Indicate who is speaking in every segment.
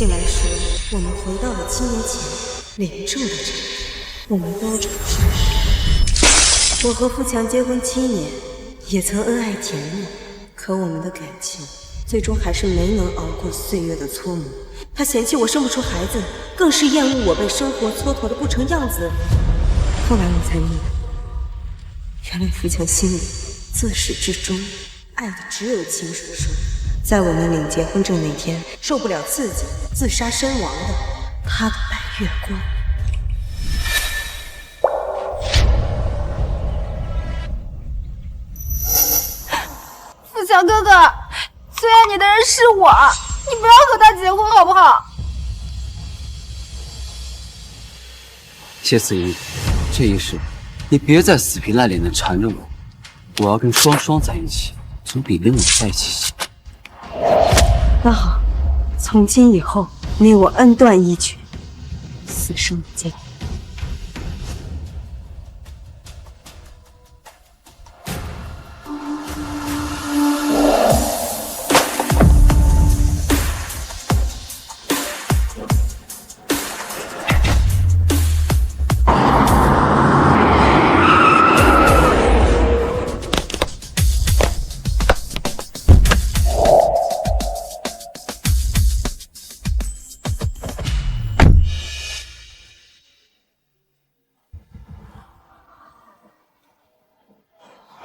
Speaker 1: 醒来时，我们回到了7年前廉政的城，我们都长大。我和富强结婚7年，也曾恩爱甜蜜，可我们的感情最终还是没能熬过岁月的搓磨。他嫌弃我生不出孩子，更是厌恶我被生活蹉跎的不成样子。后来我才明白，原来富强心里自始至终爱的只有秦叔叔。在我们领结婚证那天，受不了刺激自杀身亡的他的白月光。
Speaker 2: 富强哥哥，最爱你的人是我，你不要和他结婚好不好？
Speaker 3: 谢思怡，这一世你别再死皮赖脸的缠着我，我要跟双双在一起，总比跟你在一起。
Speaker 1: 那好，从今以后你我恩断义绝，死生不见。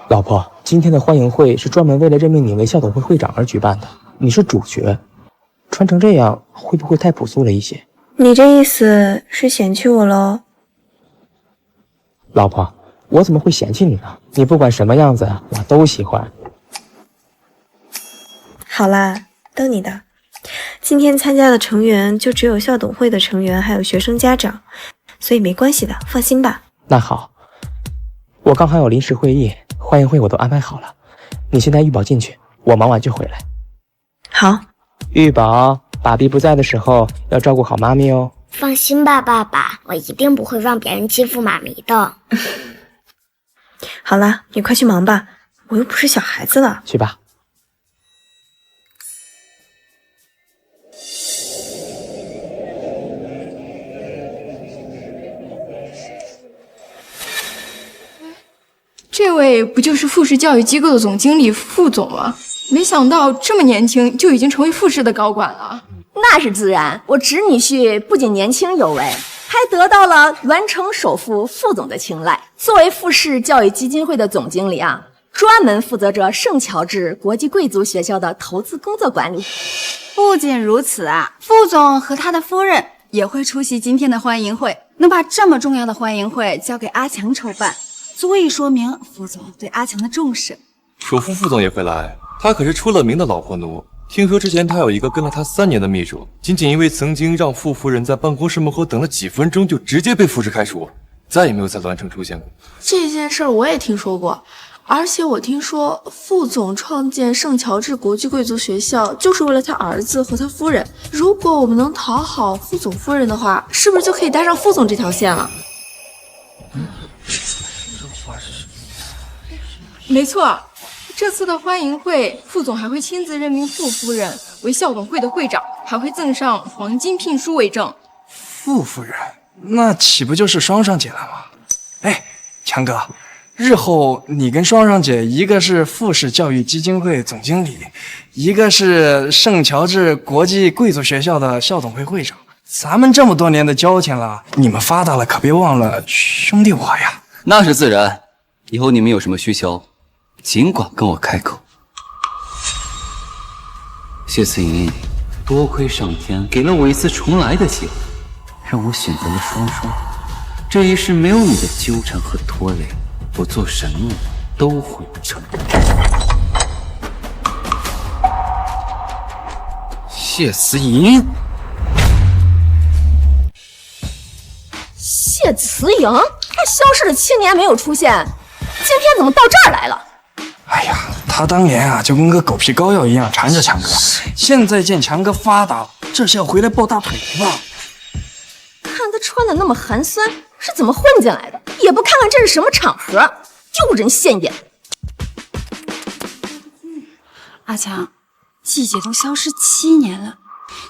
Speaker 4: 老婆，今天的欢迎会是专门为了任命你为校董会会长而举办的，你是主角，穿成这样会不会太朴素了一些？
Speaker 1: 你这意思是嫌弃我喽？
Speaker 4: 老婆，我怎么会嫌弃你呢？你不管什么样子，我都喜欢。
Speaker 1: 好啦，都你的。今天参加的成员就只有校董会的成员，还有学生家长，所以没关系的，放心吧。
Speaker 4: 那好，我刚好有临时会议，欢迎会我都安排好了，你先带玉宝进去，我忙完就回来。
Speaker 1: 好。
Speaker 4: 玉宝，爸比不在的时候要照顾好妈咪哦。
Speaker 5: 放心吧，爸爸，我一定不会让别人欺负妈咪的。
Speaker 1: 好了，你快去忙吧，我又不是小孩子了。
Speaker 4: 去吧。
Speaker 2: 这位不就是富士教育机构的总经理副总吗？没想到这么年轻就已经成为富士的高管了。
Speaker 6: 那是自然，我侄女婿不仅年轻有为，还得到了原城首富副总的青睐。作为富士教育基金会的总经理啊，专门负责着圣乔治国际贵族学校的投资工作管理。
Speaker 7: 不仅如此啊，副总和他的夫人也会出席今天的欢迎会，能把这么重要的欢迎会交给阿强筹办，足以说明副总对阿强的重视。
Speaker 8: 首富副总也会来，他可是出了名的老货奴。听说之前他有一个跟了他3年的秘书，仅仅因为曾经让傅夫人在办公室门口等了几分钟，就直接被富士开除，再也没有在栾城出现过。
Speaker 9: 这件事我也听说过，而且我听说副总创建圣乔治国际贵族学校就是为了他儿子和他夫人。如果我们能讨好副总夫人的话，是不是就可以搭上副总这条线了？
Speaker 2: 没错，这次的欢迎会，副总还会亲自任命傅夫人为校董会的会长，还会赠上黄金聘书为证。
Speaker 10: 傅夫人，那岂不就是双双姐了吗？哎，强哥，日后你跟双双姐，一个是富士教育基金会总经理，一个是圣乔治国际贵族学校的校董会会长，咱们这么多年的交情了，你们发达了可别忘了兄弟我呀。
Speaker 3: 那是自然，以后你们有什么需求，尽管跟我开口。谢思莹，多亏上天给了我一次重来的机会，让我选择了双双。这一世没有你的纠缠和拖累，我做什么都会成功。
Speaker 10: 谢思莹，
Speaker 6: 谢慈莹，她消失了7年没有出现，今天怎么到这儿来了？
Speaker 10: 哎呀，他当年啊就跟个狗皮膏药一样缠着强哥，现在见强哥发达了，这是要回来抱大腿的吧？
Speaker 6: 看他穿的那么寒酸，是怎么混进来的？也不看看这是什么场合，丢人现眼。
Speaker 7: 阿强，季姐都消失7年了，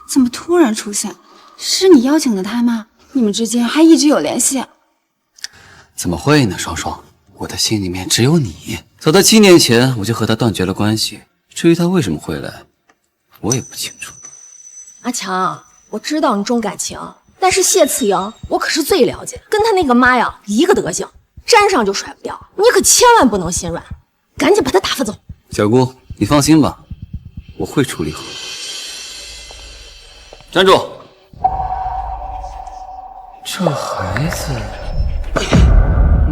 Speaker 7: 怎么突然出现？是你邀请的他吗？你们之间还一直有联系？
Speaker 3: 怎么会呢，双双？我的心里面只有你。早在7年前，我就和他断绝了关系。至于他为什么会来，我也不清楚。
Speaker 6: 阿强，我知道你重感情，但是谢慈莹，我可是最了解，跟他那个妈呀一个德行，沾上就甩不掉。你可千万不能心软，赶紧把他打发走。
Speaker 3: 小姑，你放心吧，我会处理好。站住！这孩子，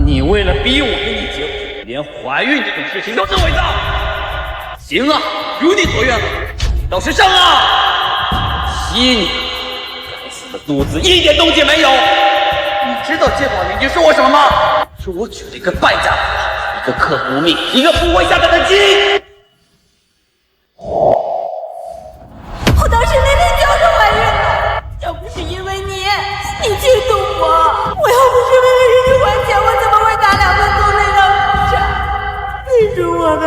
Speaker 11: 你为了逼我跟你结婚，连怀孕这种事情都是伪造。行啊，如你所愿了，到时上啊！7年，该死的肚子一点动静没有。你知道街坊邻居说我什么吗？说我娶了一个败家婆，一个克不命，一个不会下蛋的鸡。
Speaker 1: 我当时那天就是怀孕了，要不是因为你嫉妒我，我要不是为了给你还钱，我怎么会打2份工累到不产？你是我的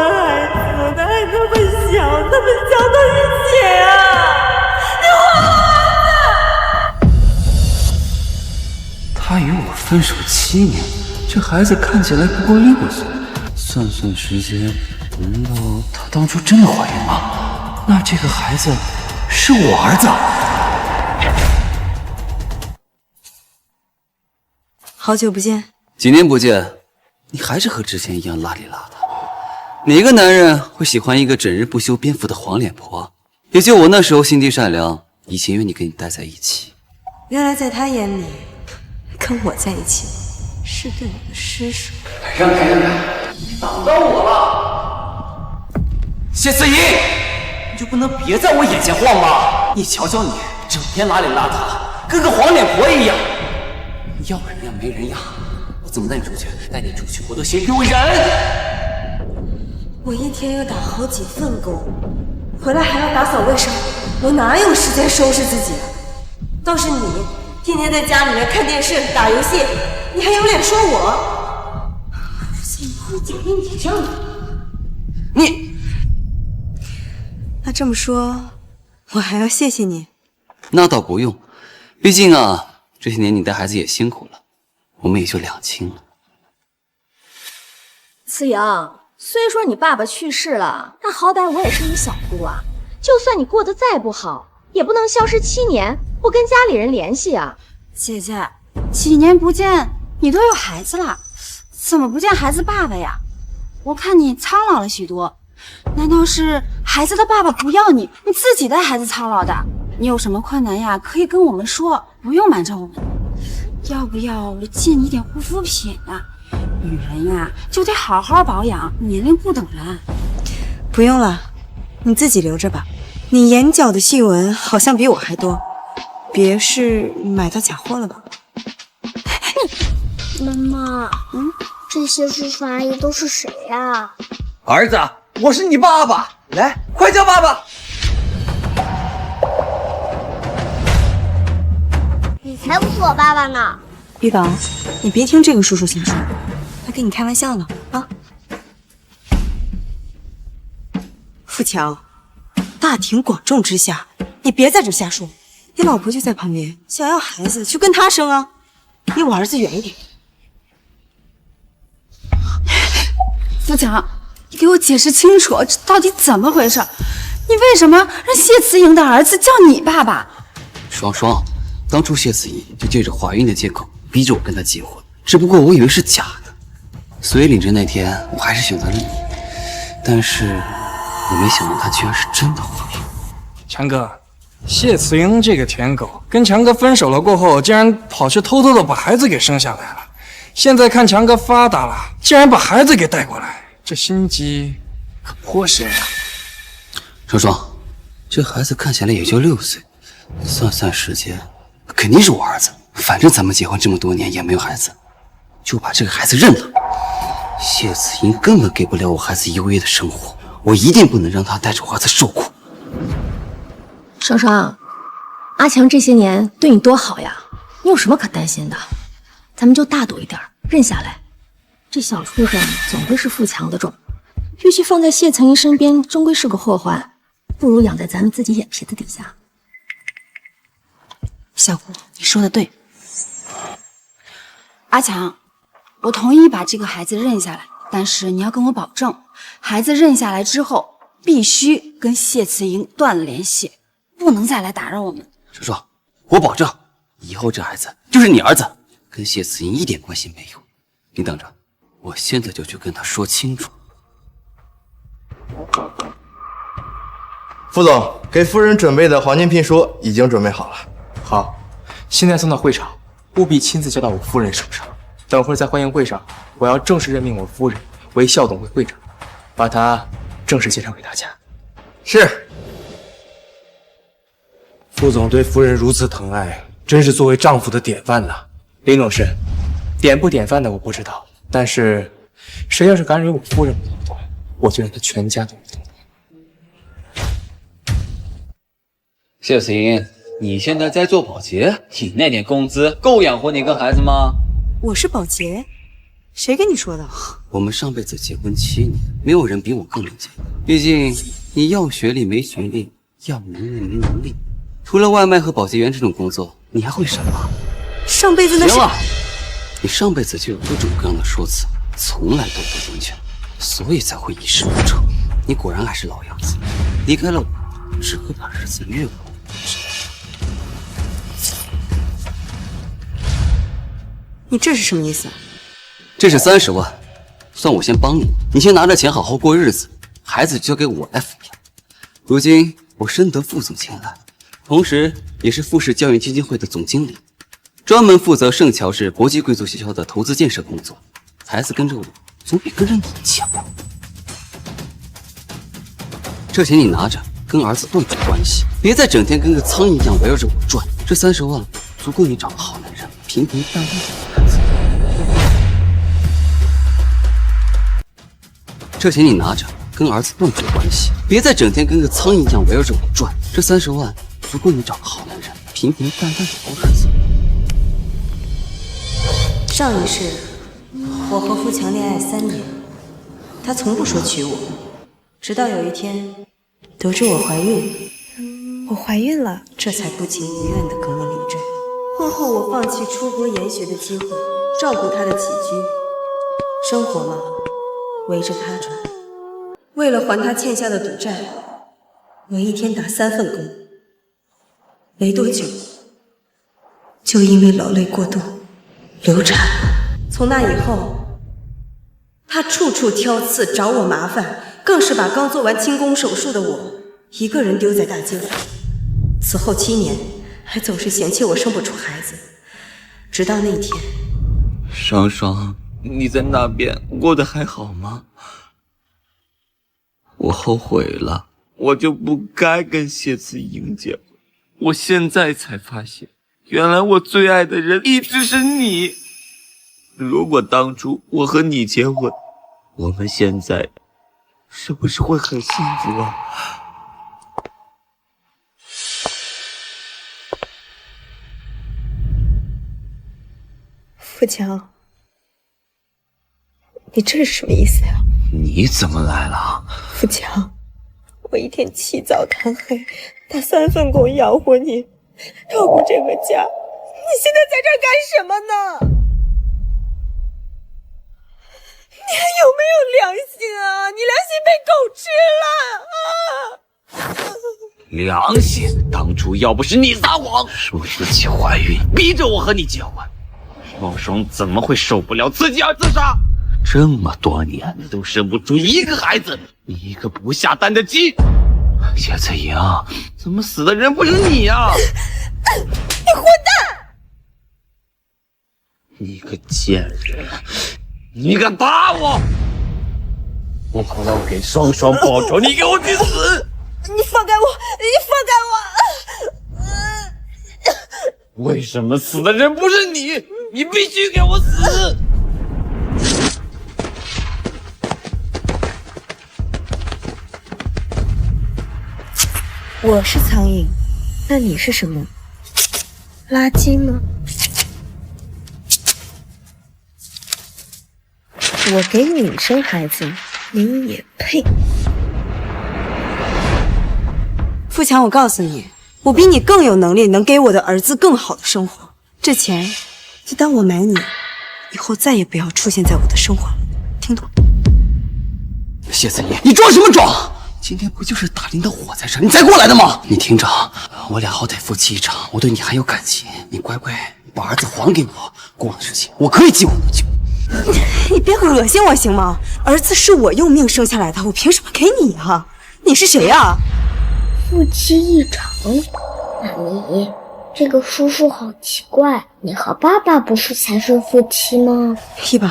Speaker 1: 孩子，他还那么小，他们交的是血啊！你还我儿子！
Speaker 3: 他与我分手7年，这孩子看起来不过6岁，算算时间，难道他当初真的怀孕吗？那这个孩子是我儿子。
Speaker 1: 好久不见，
Speaker 3: 几年不见，你还是和之前一样邋里邋遢。哪个男人会喜欢一个整日不修边幅的黄脸婆？也就我那时候心地善良，以前愿意跟你待在一起。
Speaker 1: 原来在他眼里，跟我在一起是对我的施舍。
Speaker 11: 让开让开，你挡到我了！谢思怡，你就不能别在我眼前晃吗？你瞧瞧你，整天邋里邋遢，跟个黄脸婆一样。要人呀没人养，我怎么带你出去？带你出去我都嫌丢人。
Speaker 1: 我一天要打好几份工，回来还要打扫卫生，我哪有时间收拾自己啊？倒是你，天天在家里面看电视、打游戏，你还有脸说我？而且以后讲给你这样的，
Speaker 11: 你，
Speaker 1: 那这么说，我还要谢谢你。
Speaker 3: 那倒不用，毕竟啊，这些年你带孩子也辛苦了，我们也就两清了。
Speaker 6: 思莹，虽说你爸爸去世了，但好歹我也是你小姑啊。就算你过得再不好，也不能消失7年不跟家里人联系啊。
Speaker 7: 姐姐，几年不见，你都有孩子了，怎么不见孩子爸爸呀？我看你苍老了许多，难道是孩子的爸爸不要你，你自己带孩子操劳的？你有什么困难呀，可以跟我们说，不用瞒着我们。要不要我借你点护肤品啊？女人呀，就得好好保养，年龄不等人。
Speaker 1: 不用了，你自己留着吧。你眼角的细纹好像比我还多，别是买到假货了吧？
Speaker 5: 妈妈，这些叔叔阿姨都是谁呀？
Speaker 11: 儿子，我是你爸爸，来，快叫爸爸！
Speaker 5: 你才不是我爸爸呢！
Speaker 1: 玉宝，你别听这个叔叔瞎说，他跟你开玩笑呢啊！富强，大庭广众之下，你别在这瞎说。你老婆就在旁边，想要孩子就跟她生啊，离我儿子远一点。
Speaker 7: 富强，你给我解释清楚，这到底怎么回事？你为什么让谢慈莹的儿子叫你爸爸？
Speaker 3: 双双，当初谢思怡就借着怀孕的借口逼着我跟她结婚，只不过我以为是假的，所以领证那天我还是选择了你。但是我没想到她居然是真的怀孕。
Speaker 10: 强哥，谢慈莹这个舔狗跟强哥分手了过后，竟然跑去偷偷的把孩子给生下来了。现在看强哥发达了，竟然把孩子给带过来，这心机可颇深啊！
Speaker 3: 双双，这孩子看起来也就6岁，算算时间，肯定是我儿子。反正咱们结婚这么多年也没有孩子，就把这个孩子认了。谢慈莹根本给不了我孩子优越的生活，我一定不能让他带着我儿子受苦。
Speaker 6: 双双，阿强这些年对你多好呀，你有什么可担心的？咱们就大赌一点，认下来。这小畜生总归是富强的种，与其放在谢慈莹身边，终归是个祸患，不如养在咱们自己眼皮子底下。
Speaker 7: 小姑，你说的对。阿强，我同意把这个孩子认下来，但是你要跟我保证，孩子认下来之后，必须跟谢慈莹断了联系，不能再来打扰我们。
Speaker 3: 叔叔，我保证，以后这孩子就是你儿子，跟谢慈莹一点关系没有。你等着，我现在就去跟他说清楚。
Speaker 12: 副总，给夫人准备的黄金聘书已经准备好了。
Speaker 4: 好，现在送到会场，务必亲自交到我夫人手上。等会儿在欢迎会上，我要正式任命我夫人为校董会会长，把她正式介绍给大家。
Speaker 12: 是。
Speaker 13: 副总对夫人如此疼爱，真是作为丈夫的典范呐。
Speaker 4: 林董事，典不典范的我不知道，但是谁要是敢惹我夫人不动弹，我就让他全家都不动弹。
Speaker 3: 谢慈莹，你现在在做保洁，你那点工资够养活你跟孩子吗？
Speaker 1: 我是保洁，谁跟你说的？
Speaker 3: 我们上辈子结婚7年，没有人比我更能结。毕竟你要学历没学历，要能力没能力。除了外卖和保洁员这种工作，你还会什么？
Speaker 1: 上辈子那是……
Speaker 3: 行了，你上辈子就有各种各样的说辞，从来都不争气，所以才会一事无成。你果然还是老样子，离开了我，只会把日子越过。
Speaker 1: 你这是什么意思？
Speaker 3: 这是30万，算我先帮你，你先拿着钱好好过日子，孩子交给我来抚养。如今我深得副总青睐，同时也是富士教育基金会的总经理，专门负责圣乔治国际贵族学校的投资建设工作。孩子跟着我，总比跟着你强。这钱你拿着，跟儿子断绝关系，别再整天跟个苍蝇一样围绕着我转。这30万足够你找个好男人，平平淡淡的孩子。这钱你拿着，跟儿子断绝关系，别再整天跟个苍蝇一样围绕着我转。这30万足够你找个好男人，平平淡淡的过日子。
Speaker 1: 上一世，我和富强恋爱3年，他从不说娶我，直到有一天得知我怀孕，我怀孕了，这才不情不愿地跟我领证。婚后我放弃出国研学的机会，照顾他的起居生活嘛，围着他转。为了还他欠下的赌债，我一天打3份工，没多久就因为劳累过度流产了。从那以后，他处处挑刺找我麻烦，更是把刚做完清宫手术的我一个人丢在大街上。此后7年，还总是嫌弃我生不出孩子，直到那天。
Speaker 3: 双双，你在那边过得还好吗？我后悔了，我就不该跟谢慈莹结婚。我现在才发现，原来我最爱的人一直是你。如果当初我和你结婚，我们现在是不是会很幸福啊？
Speaker 1: 富强，你这是什么意思呀？
Speaker 3: 你怎么来了？
Speaker 1: 富强，我一天起早贪黑，打3份工养活你，照顾这个家，你现在在这儿干什么呢？你还有没有良心啊？你良心被狗吃了啊！
Speaker 11: 良心？当初要不是你撒谎，说自己怀孕，逼着我和你结婚，双双怎么会受不了自己而自杀？这么多年都生不出一个孩子，你一个不下蛋的鸡！谢慈莹，怎么死的人不是你啊？
Speaker 1: 你混蛋！
Speaker 11: 你个贱人！你敢打我！我要给双双报仇！你给我去死！
Speaker 1: 你放开我！你放开
Speaker 11: 我！为什么死的人不是你？你必须给我死！
Speaker 1: 我是苍蝇，那你是什么？垃圾吗？我给你生孩子，你也配？富强，我告诉你，我比你更有能力，能给我的儿子更好的生活。这钱就当我买你，以后再也不要出现在我的生活了，听懂？
Speaker 3: 谢子怡，你装什么装？今天不就是打林的火在这，你才过来的吗？你听着，我俩好歹夫妻一场，我对你还有感情，你乖乖把儿子还给我，过往的事情我可以既往不咎。
Speaker 1: 你别恶心我行吗？儿子是我用命生下来的，我凭什么给你啊？你是谁啊？
Speaker 5: 夫妻一场，妈咪，这个叔叔好奇怪，你和爸爸不是才是夫妻吗？
Speaker 1: 一宝，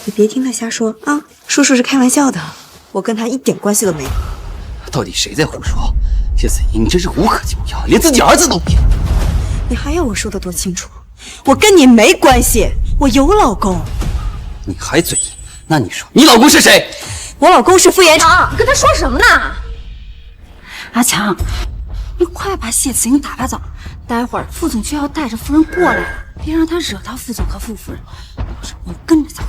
Speaker 1: 你别听他瞎说啊，叔叔是开玩笑的，我跟他一点关系都没有。
Speaker 3: 到底谁在胡说？谢子怡，你真是无可救药，连自己儿子都骗。
Speaker 1: 你还要我说的多清楚？我跟你没关系，我有老公。
Speaker 3: 你还嘴硬？那你说你老公是谁？
Speaker 1: 我老公是傅延长。
Speaker 6: 你跟他说什么呢？
Speaker 7: 阿强，你快把谢子英打发走，待会儿副总就要带着夫人过来了，别让他惹到副总和傅夫人，到时候我跟着遭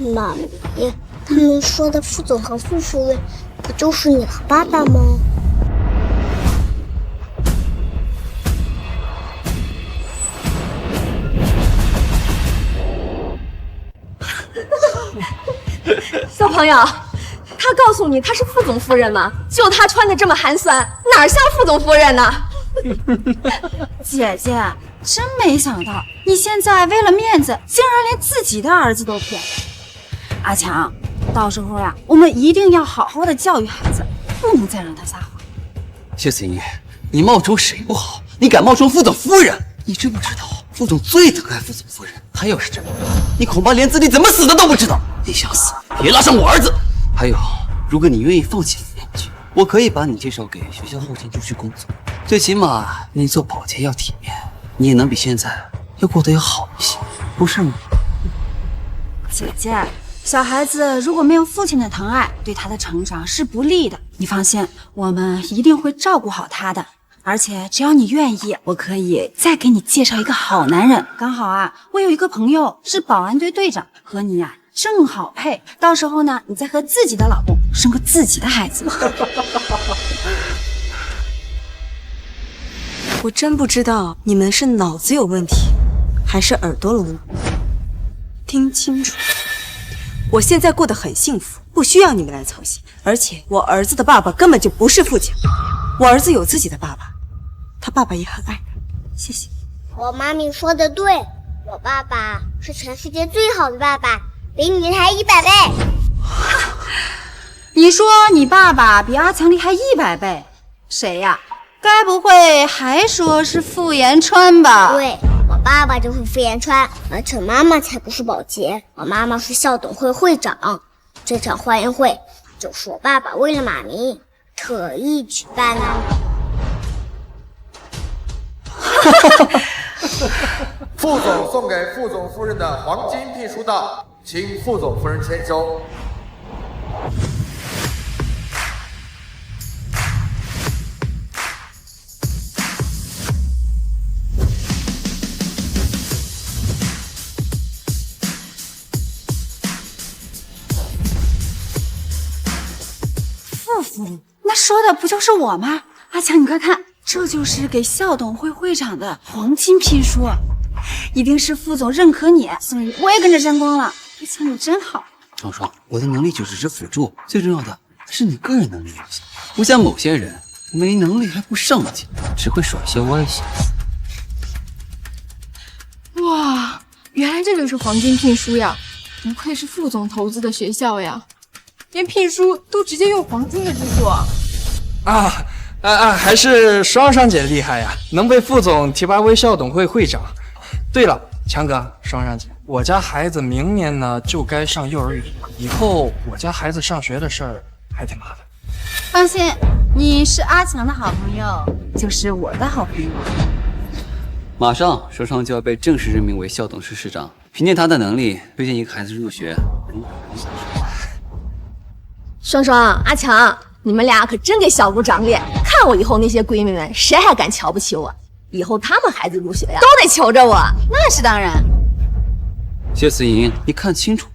Speaker 7: 殃。
Speaker 5: 妈咪，他们说的副总和傅夫人，不就是你和爸爸吗？
Speaker 6: 小朋友，他告诉你他是副总夫人吗？就他穿的这么寒酸，哪像副总夫人呢？
Speaker 7: 姐姐，真没想到你现在为了面子，竟然连自己的儿子都骗。阿强，到时候呀，我们一定要好好的教育孩子，不能再让他撒谎。
Speaker 3: 谢子怡，你冒充谁不好，你敢冒充副总夫人？你知不知道副总最疼爱副总夫人？他要是真的，你恐怕连自己怎么死的都不知道。你想死，别拉上我儿子。还有，如果你愿意放弃副研局，我可以把你介绍给学校后勤部去工作，最起码你做保洁要体面，你也能比现在要过得要好一些，不是吗？
Speaker 7: 姐姐，小孩子如果没有父亲的疼爱，对他的成长是不利的。你放心，我们一定会照顾好他的。而且只要你愿意，我可以再给你介绍一个好男人。刚好啊，我有一个朋友是保安队队长，和你呀正好配。到时候呢，你再和自己的老公生个自己的孩子。
Speaker 1: 我真不知道你们是脑子有问题，还是耳朵聋了。听清楚，我现在过得很幸福，不需要你们来操心。而且我儿子的爸爸根本就不是父亲，我儿子有自己的爸爸，他爸爸也很爱他。谢谢。
Speaker 5: 我妈咪说的对，我爸爸是全世界最好的爸爸，比你厉害100倍。
Speaker 7: 你说你爸爸比阿强厉害100倍？谁呀？该不会还说是傅延川吧？
Speaker 5: 对，我爸爸就是傅延川，而且妈妈才不是保洁，我妈妈是校董会会长。这场欢迎会就是我爸爸为了妈咪特意举办的。
Speaker 14: 副总送给副总夫人的黄金聘书到，请副总夫人签收。
Speaker 7: 傅夫人，那说的不就是我吗？阿强，你快看，这就是给校董会会长的黄金聘书，一定是副总认可你，所以我也跟着沾光了。阿强，你真好。
Speaker 3: 双双，我的能力就只是辅助，最重要的是你个人能力有限，不像某些人没能力还不上进，只会耍些歪心。
Speaker 2: 哇，原来这就是黄金聘书呀！不愧是副总投资的学校呀，连聘书都直接用黄金的制作。
Speaker 10: 还是双双姐厉害呀，能被副总提拔为校董会会长。对了，强哥，双双姐，我家孩子明年呢就该上幼儿园，以后我家孩子上学的事儿还挺麻烦。
Speaker 7: 放心，你是阿强的好朋友，就是我的好朋友。
Speaker 3: 马上，双双就要被正式任命为校董事市长，凭借他的能力，推荐一个孩子入学。
Speaker 6: 双双、阿强，你们俩可真给小姑长脸，看我以后那些闺蜜们，谁还敢瞧不起我？以后他们孩子入学呀，都得求着我。
Speaker 7: 那是当然。
Speaker 3: 谢思莹，你看清楚，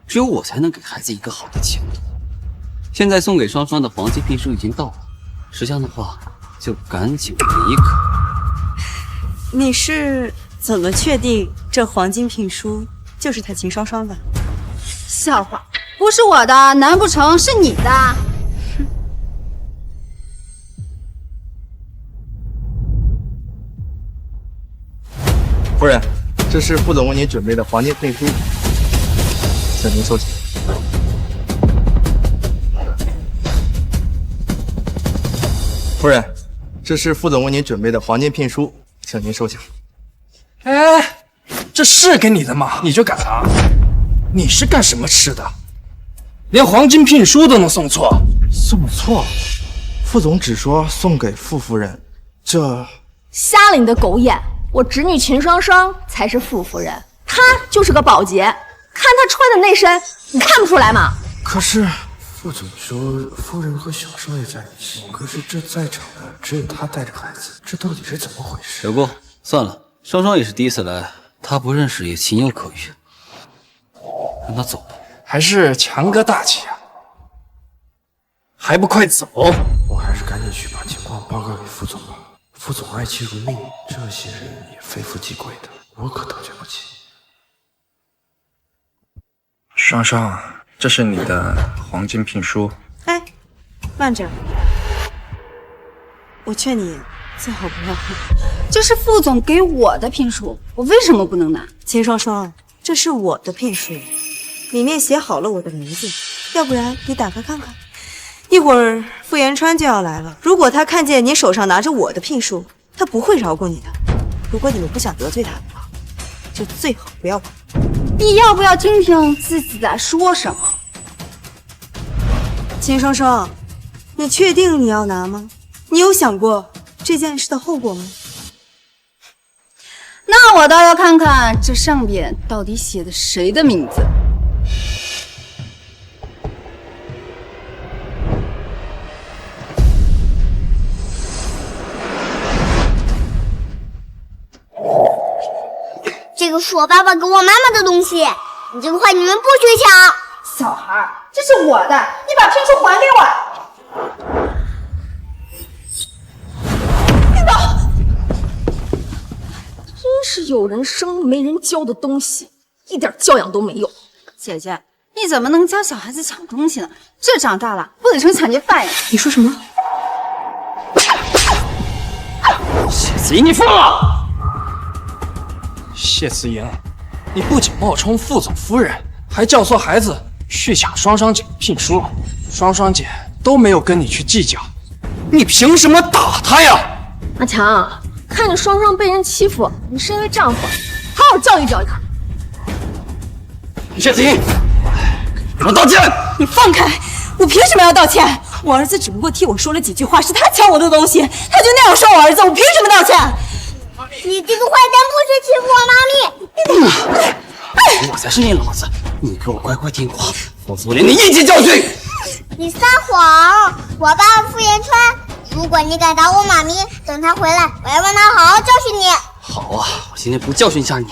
Speaker 3: 只有我才能给孩子一个好的前途。现在送给双双的黄金聘书已经到了，识相的话，就赶紧离开。
Speaker 1: 你是怎么确定这黄金聘书就是他秦双双的？
Speaker 7: 笑话，不是我的，难不成是你的？
Speaker 12: 夫人，这是副总为您准备的黄金聘书，请您收起。夫人，这是副总为您准备的黄金聘书，请您收下。
Speaker 10: 哎，这是给你的吗？你就敢拿？你是干什么吃的？连黄金聘书都能送错？
Speaker 12: 送错？副总只说送给傅夫人，这……
Speaker 6: 瞎了你的狗眼！我侄女秦双双才是傅夫人，她就是个保洁。看她穿的那身，你看不出来吗？
Speaker 12: 可是
Speaker 13: 副总说夫人和小少爷在一起，可是这在场的只有他带着孩子，这到底是怎么回事？
Speaker 3: 小姑，算了，双双也是第一次来，她不认识也情有可原，让她走吧。
Speaker 10: 还是强哥大气啊！还不快走！
Speaker 13: 我还是赶紧去把情况报告给副总吧。副总爱妻如命，这些人也非富即贵的，我可得罪不起。
Speaker 15: 双双，这是你的黄金聘书。
Speaker 1: 哎，慢着，我劝你最好不要碰。
Speaker 7: 这是副总给我的聘书，我为什么不能拿？
Speaker 1: 秦双双，这是我的聘书，里面写好了我的名字，要不然你打开看看。一会儿傅延川就要来了，如果他看见你手上拿着我的聘书，他不会饶过你的。如果你们不想得罪他的话，就最好不要碰。
Speaker 7: 你要不要听听自己在说什么？
Speaker 1: 秦双双，你确定你要拿吗？你有想过这件事的后果吗？
Speaker 7: 那我倒要看看这上边到底写的谁的名字。
Speaker 5: 这个是我爸爸给我妈妈的东西，你这个坏女人不许抢！
Speaker 7: 小孩，这是我的，你把聘书还给我！
Speaker 6: 领导，真是有人生没人教的东西，一点教养都没有。
Speaker 7: 姐姐，你怎么能教小孩子抢东西呢？这长大了不得成抢劫犯呀！
Speaker 1: 你说什么？
Speaker 11: 谢子怡，你疯了！
Speaker 10: 谢慈莹，你不仅冒充副总夫人，还教唆孩子去抢双双姐的聘书，双双姐都没有跟你去计较，你凭什么打她呀？
Speaker 6: 阿强，看着双双被人欺负，你身为丈夫，好好教育教育她。
Speaker 11: 谢子怡，给我道歉！
Speaker 1: 你放开！我凭什么要道歉？我儿子只不过替我说了几句话，是他抢我的东西，他就那样说我儿子，我凭什么道歉？
Speaker 5: 你这个坏蛋，不许欺负我妈咪！
Speaker 11: 我才是你老子，你给我乖乖听话，否则我连你一起教训！
Speaker 5: 你撒谎！我爸爸傅延川，如果你敢打我妈咪，等他回来，我要让他好好教训你。
Speaker 11: 好啊，我今天不教训一下你，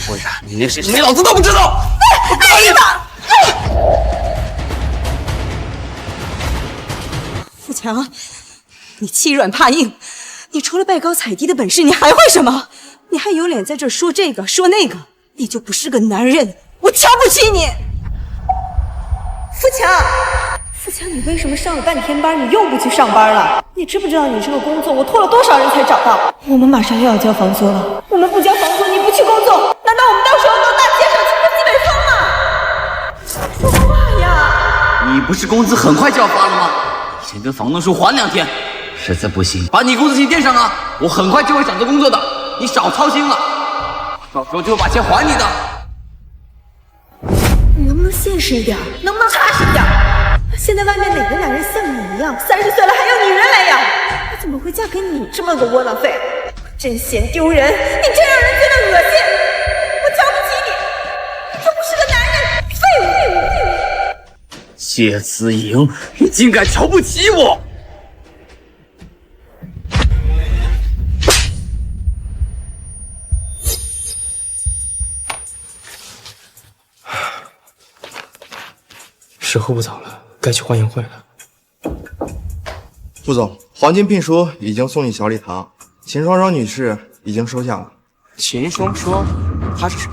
Speaker 11: 不然你连谁是你老子都不知道！
Speaker 1: 哎呀！富强，你欺软怕硬，你除了拜高踩低的本事，你还会什么？你还有脸在这说这个说那个？你就不是个男人，我瞧不起你。富强，富强，你为什么上了半天班，你又不去上班了？你知不知道你这个工作我托了多少人才找到？我们马上又要交房租了，我们不交房租，你不去工作，难道我们到时候都大街上亲个西北风吗？说话呀！
Speaker 11: 你不是工资很快就要发了吗？以前跟房东说还2天，实在不行把你工资钱垫上啊！我很快就会找到工作的，你少操心了，到时候就会把钱还你的。
Speaker 1: 你能不能现实一点？能不能踏实一点？现在外面哪个男人像你一样，30岁了还要女人来养？我怎么会嫁给你这么个窝囊废？真嫌丢人！你真让人觉得恶心！我瞧不起你，你就不是个男人，废物！
Speaker 11: 谢子莹，你竟敢瞧不起我！
Speaker 4: 时候不早了，该去欢迎会了。
Speaker 12: 副总，黄金聘书已经送进小礼堂，秦双双女士已经收下了。
Speaker 4: 秦双双，她是谁？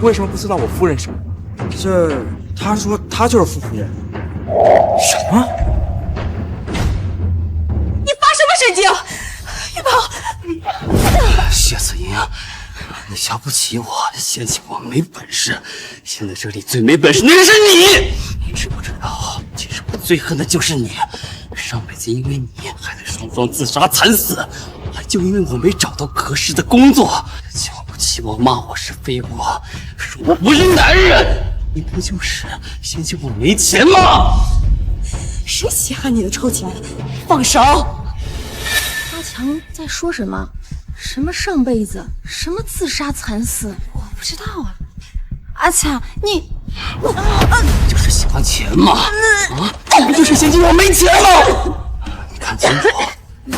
Speaker 4: 为什么不知道我夫人什么？
Speaker 10: 他说他就是傅夫人。
Speaker 4: 什么？
Speaker 2: 你发什么神经？玉宝，
Speaker 11: 谢思莹，你瞧不起我，嫌弃我没本事。现在这里最没本事那个是你，你知不知道？其实我最恨的就是你。上辈子因为你害得双双自杀惨死，还就因为我没找到合适的工作，瞧不起我，骂我是废物，说我不是男人。你不就是嫌弃我没钱吗？
Speaker 6: 谁稀罕你的臭钱？放手！阿强在说什么？什么上辈子？什么自杀惨死？
Speaker 7: 我不知道啊。阿强，你
Speaker 11: 就是喜欢钱嘛！你不就是嫌弃我没钱吗？你看清楚，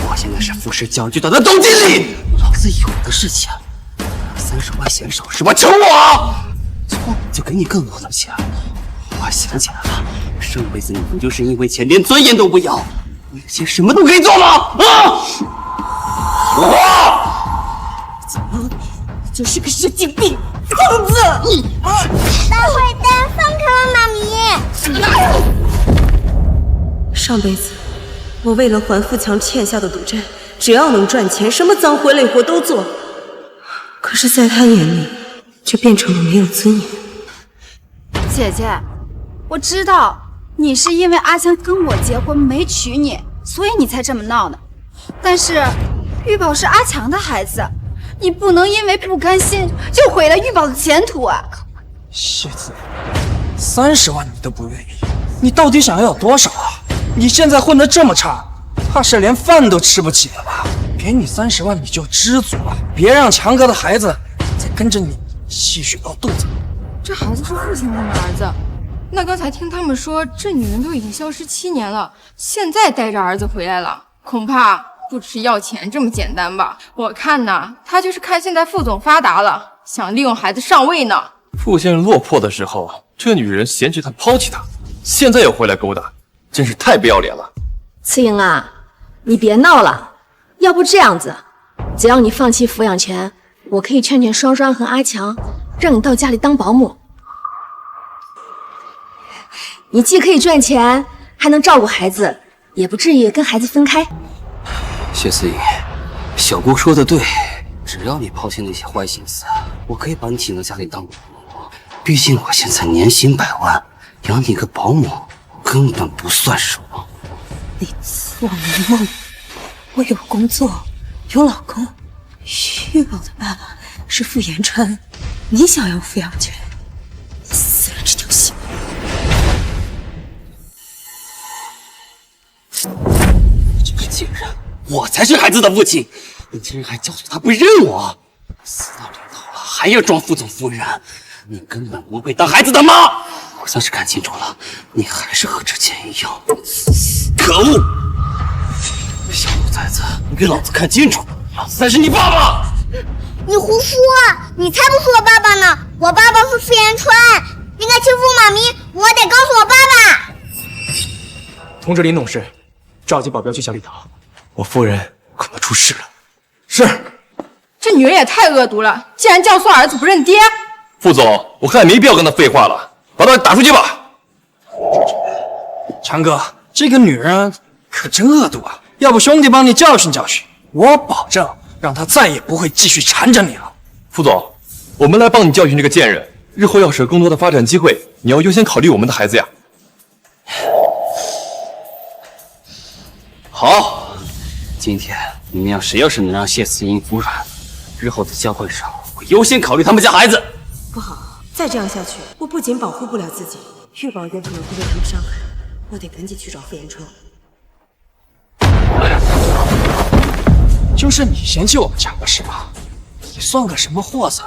Speaker 11: 我现在是富士教育集团的总经理，老子有的是钱，30万嫌少是吧？求我！就给你更多的钱。我想起来了，上辈子你不就是因为钱连尊严都不要，为了钱什么都可以做吗？
Speaker 6: 怎么，就是个神经病，疯子！
Speaker 5: 大坏蛋，放开我妈咪！
Speaker 1: 上辈子，我为了还富强欠下的赌债，只要能赚钱，什么脏活累活都做。可是，在他眼里，却变成了没有尊严。
Speaker 7: 姐姐，我知道你是因为阿强跟我结婚没娶你，所以你才这么闹的。但是玉宝是阿强的孩子，你不能因为不甘心就毁了玉宝的前途啊！
Speaker 10: 谢子，30万你都不愿意，你到底想要多少啊？你现在混得这么差，怕是连饭都吃不起了吧？给你30万你就知足了，别让强哥的孩子再跟着你继续闹肚子。
Speaker 2: 这孩子是父亲的儿子，那刚才听他们说，这女人都已经消失7年了，现在带着儿子回来了，恐怕不只是要钱这么简单吧？我看呐，他就是看现在副总发达了，想利用孩子上位呢。
Speaker 8: 傅先生落魄的时候，这女人嫌弃他抛弃他，现在又回来勾搭，真是太不要脸了。
Speaker 6: 慈莹啊，你别闹了，要不这样子，只要你放弃抚养权，我可以劝劝双双和阿强，让你到家里当保姆。你既可以赚钱，还能照顾孩子，也不至于跟孩子分开。
Speaker 11: 谢思颖，小姑说的对，只要你抛弃那些坏心思，我可以把你请到家里当保姆。毕竟我现在年薪100万，养你个保姆根本不算什么。
Speaker 1: 你做梦！我有工作，有老公。玉宝的爸爸是傅延川，你想要抚养权，你死了这条心。
Speaker 11: 这个贱人，我才是孩子的父亲，你竟然还教唆他不认我！死到临头了还要装副总夫人，你根本不配当孩子的妈！我算是看清楚了，你还是和之前一样。可恶！小兔崽子，你给老子看清楚，老子才是你爸爸！
Speaker 5: 你胡说，你才不是我爸爸呢！我爸爸是傅延川，应该欺负妈咪，我得告诉我爸爸。
Speaker 4: 通知林董事，召集保镖去小礼堂，我夫人恐怕出事了。是。
Speaker 2: 这女人也太恶毒了，竟然教唆儿子不认爹。
Speaker 8: 副总，我看也没必要跟他废话了，把他打出去吧。
Speaker 10: 强哥，这个女人可真恶毒啊！要不兄弟帮你教训教训，我保证让她再也不会继续缠着你了。
Speaker 8: 副总，我们来帮你教训这个贱人，日后要是有更多的发展机会，你要优先考虑我们的孩子呀。
Speaker 11: 好，今天你们要是能让谢思英服软，日后在交会上我优先考虑他们家孩子。
Speaker 1: 不好，再这样下去，我不仅保护不了自己，玉宝也可能会被他们伤害。我得赶紧去找傅延川。
Speaker 10: 就是你嫌弃我们强哥是吧？你算个什么货色？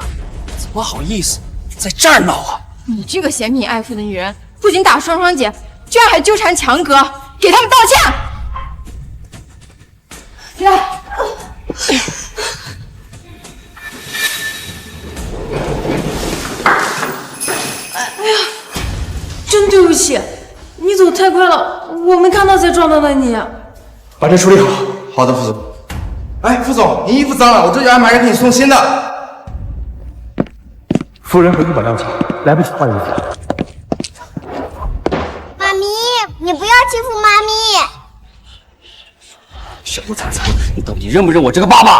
Speaker 10: 怎么好意思在这儿闹啊？
Speaker 2: 你这个嫌贫爱富的女人，不仅打双双姐，居然还纠缠强哥，给他们道歉！来。
Speaker 16: 哎呀，真对不起，你走太快了，我没看到才撞到了你。
Speaker 4: 把这处理好，
Speaker 12: 好的，副总。哎，副总，你衣服脏了，我这就安排人给你送新的。
Speaker 17: 夫人回去把料钱，来不及换衣服。
Speaker 5: 妈咪，你不要欺负妈咪！
Speaker 11: 小兔崽子，你到底认不认我这个爸爸？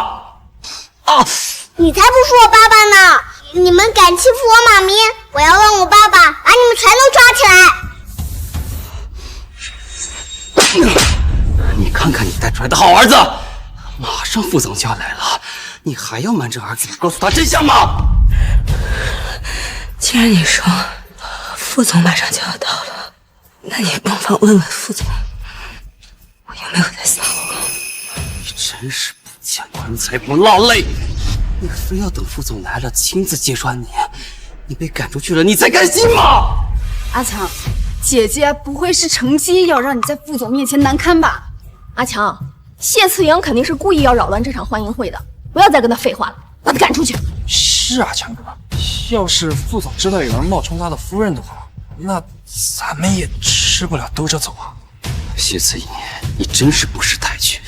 Speaker 11: 啊！
Speaker 5: 你才不是我爸爸呢！你们敢欺负我妈咪，我要让我爸爸把你们全都抓起来！
Speaker 11: 你看看你带出来的好儿子，马上副总就要来了，你还要瞒着儿子不告诉他真相吗？
Speaker 1: 既然你说副总马上就要到了，那你不妨问问副总，我有没有在撒谎？
Speaker 11: 你真是不见棺材不落泪，你非要等副总来了亲自揭穿你，你被赶出去了，你才甘心吗？
Speaker 7: 阿强，姐姐不会是乘机要让你在副总面前难堪吧？
Speaker 6: 阿强，谢慈莹肯定是故意要扰乱这场欢迎会的，不要再跟他废话了，把他赶出去。
Speaker 10: 是啊，强哥，要是副总知道有人冒充他的夫人的话，那咱们也吃不了兜着走啊。
Speaker 11: 谢慈莹，你真是不识抬举，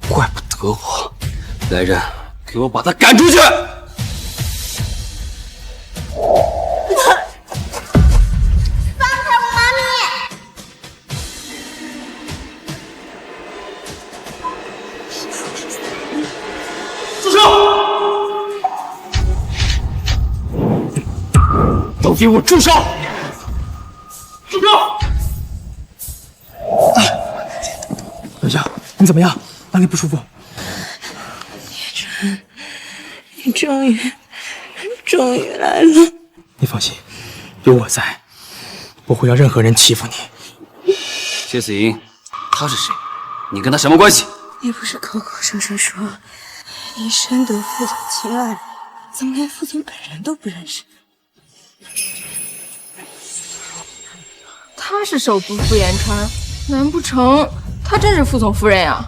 Speaker 11: 怪不得我。来人，给我把他赶出去！
Speaker 5: 放开我妈咪！
Speaker 11: 住手！都给我住手！住手！
Speaker 10: 小夏，你怎么样？哪里不舒服？
Speaker 1: 你终于来了。
Speaker 10: 你放心，有我在，不会让任何人欺负你。
Speaker 11: 谢子莹，他是谁？你跟他什么关系？
Speaker 1: 你不是口口声声说你深得副总青睐，怎么连副总本人都不认识？
Speaker 2: 她是首富傅延川，难不成她真是副总夫人呀？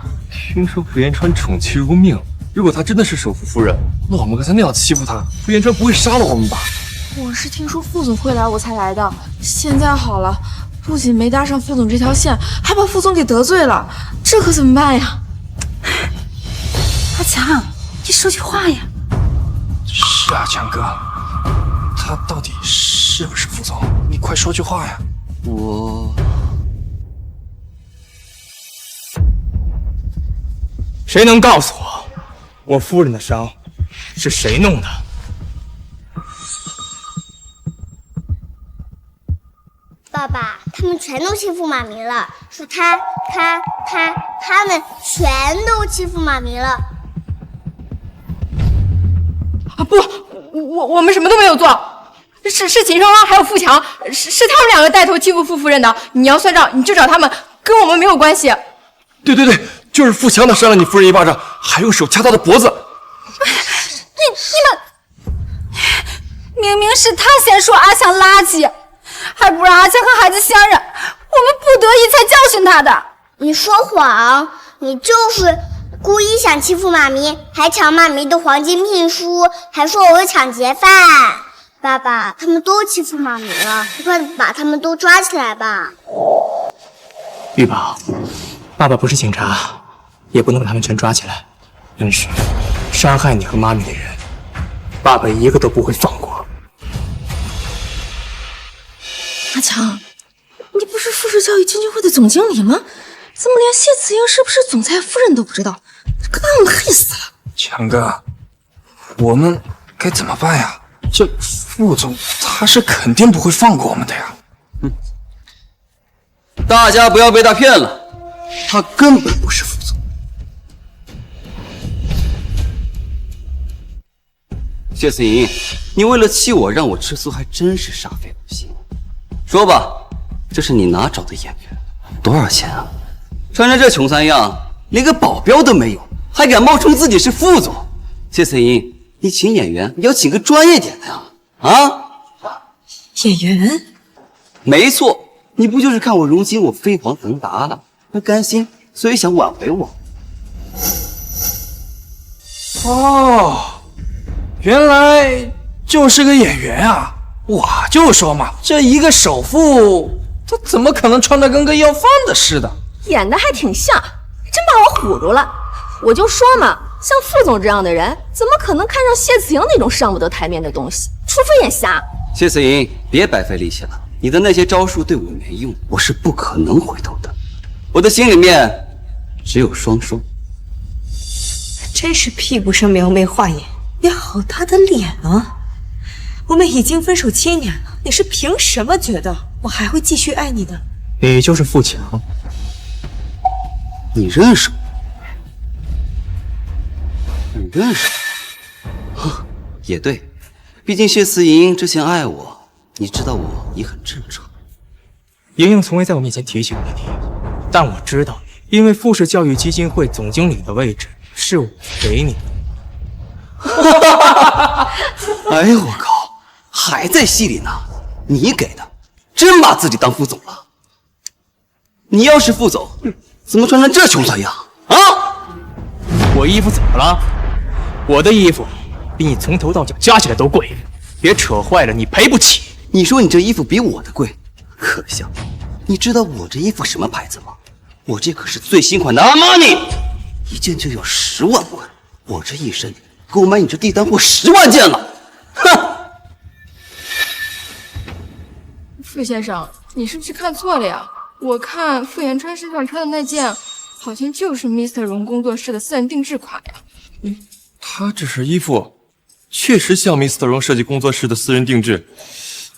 Speaker 8: 听说傅延川宠妻如命，如果她真的是首富夫人，那我们刚才那样欺负她，傅延川不会杀了我们吧？
Speaker 9: 我是听说副总会来我才来的，现在好了，不仅没搭上副总这条线，还把副总给得罪了，这可怎么办呀？
Speaker 7: 阿强，你说句话呀！
Speaker 10: 是啊，强哥，他到底是不是副总？你快说句话呀！谁能告诉我夫人的伤是谁弄的？
Speaker 5: 爸爸，他们全都欺负妈咪了，是他们全都欺负妈咪了。
Speaker 2: 啊不，我们什么都没有做，是秦双双还有富强，是他们两个带头欺负傅夫人的。你要算账，你就找他们，跟我们没有关系。
Speaker 8: 对，就是富强他扇了你夫人一巴掌，还用手掐她的脖子。
Speaker 7: 你们，明明是他先说阿强垃圾，还不让阿强和孩子相认，我们不得已才教训他的。
Speaker 5: 你说谎，你就是故意想欺负妈咪，还抢妈咪的黄金聘书，还说我是抢劫犯。爸爸，他们都欺负妈咪了，你快把他们都抓起来吧。
Speaker 10: 玉宝，爸爸不是警察，也不能把他们全抓起来。但是伤害你和妈咪的人，爸爸一个都不会放过。
Speaker 7: 阿强，你不是富士教育基金会的总经理吗？怎么连谢慈莹是不是总裁夫人都不知道？可把我们黑死了！
Speaker 10: 强哥，我们该怎么办呀？这副总他是肯定不会放过我们的呀。
Speaker 11: 大家不要被他骗了，他根本不是副总。谢思莹，你为了气我让我吃醋，还真是煞费苦心。说吧，这是你哪找的演员？多少钱啊？穿成这穷三样，连个保镖都没有，还敢冒充自己是副总？谢思莹，你请演员，你要请个专业点的呀！啊？
Speaker 1: 演员？
Speaker 11: 没错，你不就是看我如今我飞黄腾达了，不甘心，所以想挽回我。
Speaker 10: 哦，原来就是个演员啊！我就说嘛，这一个首富，他怎么可能穿得跟个要饭的似的？
Speaker 6: 演的还挺像，真把我唬住了。我就说嘛，像副总这样的人，怎么可能看上谢慈莹那种上不得台面的东西？除非眼瞎。
Speaker 3: 谢思莹，别白费力气了，你的那些招数对我没用，我是不可能回头的。我的心里面只有双双。
Speaker 1: 真是屁股上描眉画眼，你好大的脸啊！我们已经分手7年了，你是凭什么觉得我还会继续爱你的？
Speaker 4: 你就是富强，
Speaker 3: 你认识我？你认识我？也对，毕竟谢思莹之前爱我，你知道我也很正常。
Speaker 4: 莹莹从未在我面前提起过你，但我知道，因为富士教育基金会总经理的位置是我给你的。
Speaker 3: 哎呦我靠，还在戏里呢！你给的，真把自己当副总了？你要是副总，怎么穿成这穷酸样啊？
Speaker 4: 我衣服怎么了？我的衣服比你从头到脚加起来都贵，别扯坏了，你赔不起。
Speaker 3: 你说你这衣服比我的贵，可笑！你知道我这衣服什么牌子吗？我这可是最新款的阿玛尼，一件就要10万块，我这一身够买你这地摊货10万件了。哼！
Speaker 2: 傅先生，你是不是看错了呀？我看傅延川身上穿的那件，好像就是 Mr. 荣工作室的私人定制款呀。
Speaker 8: 他这身衣服确实像 Mr. 荣设计工作室的私人定制，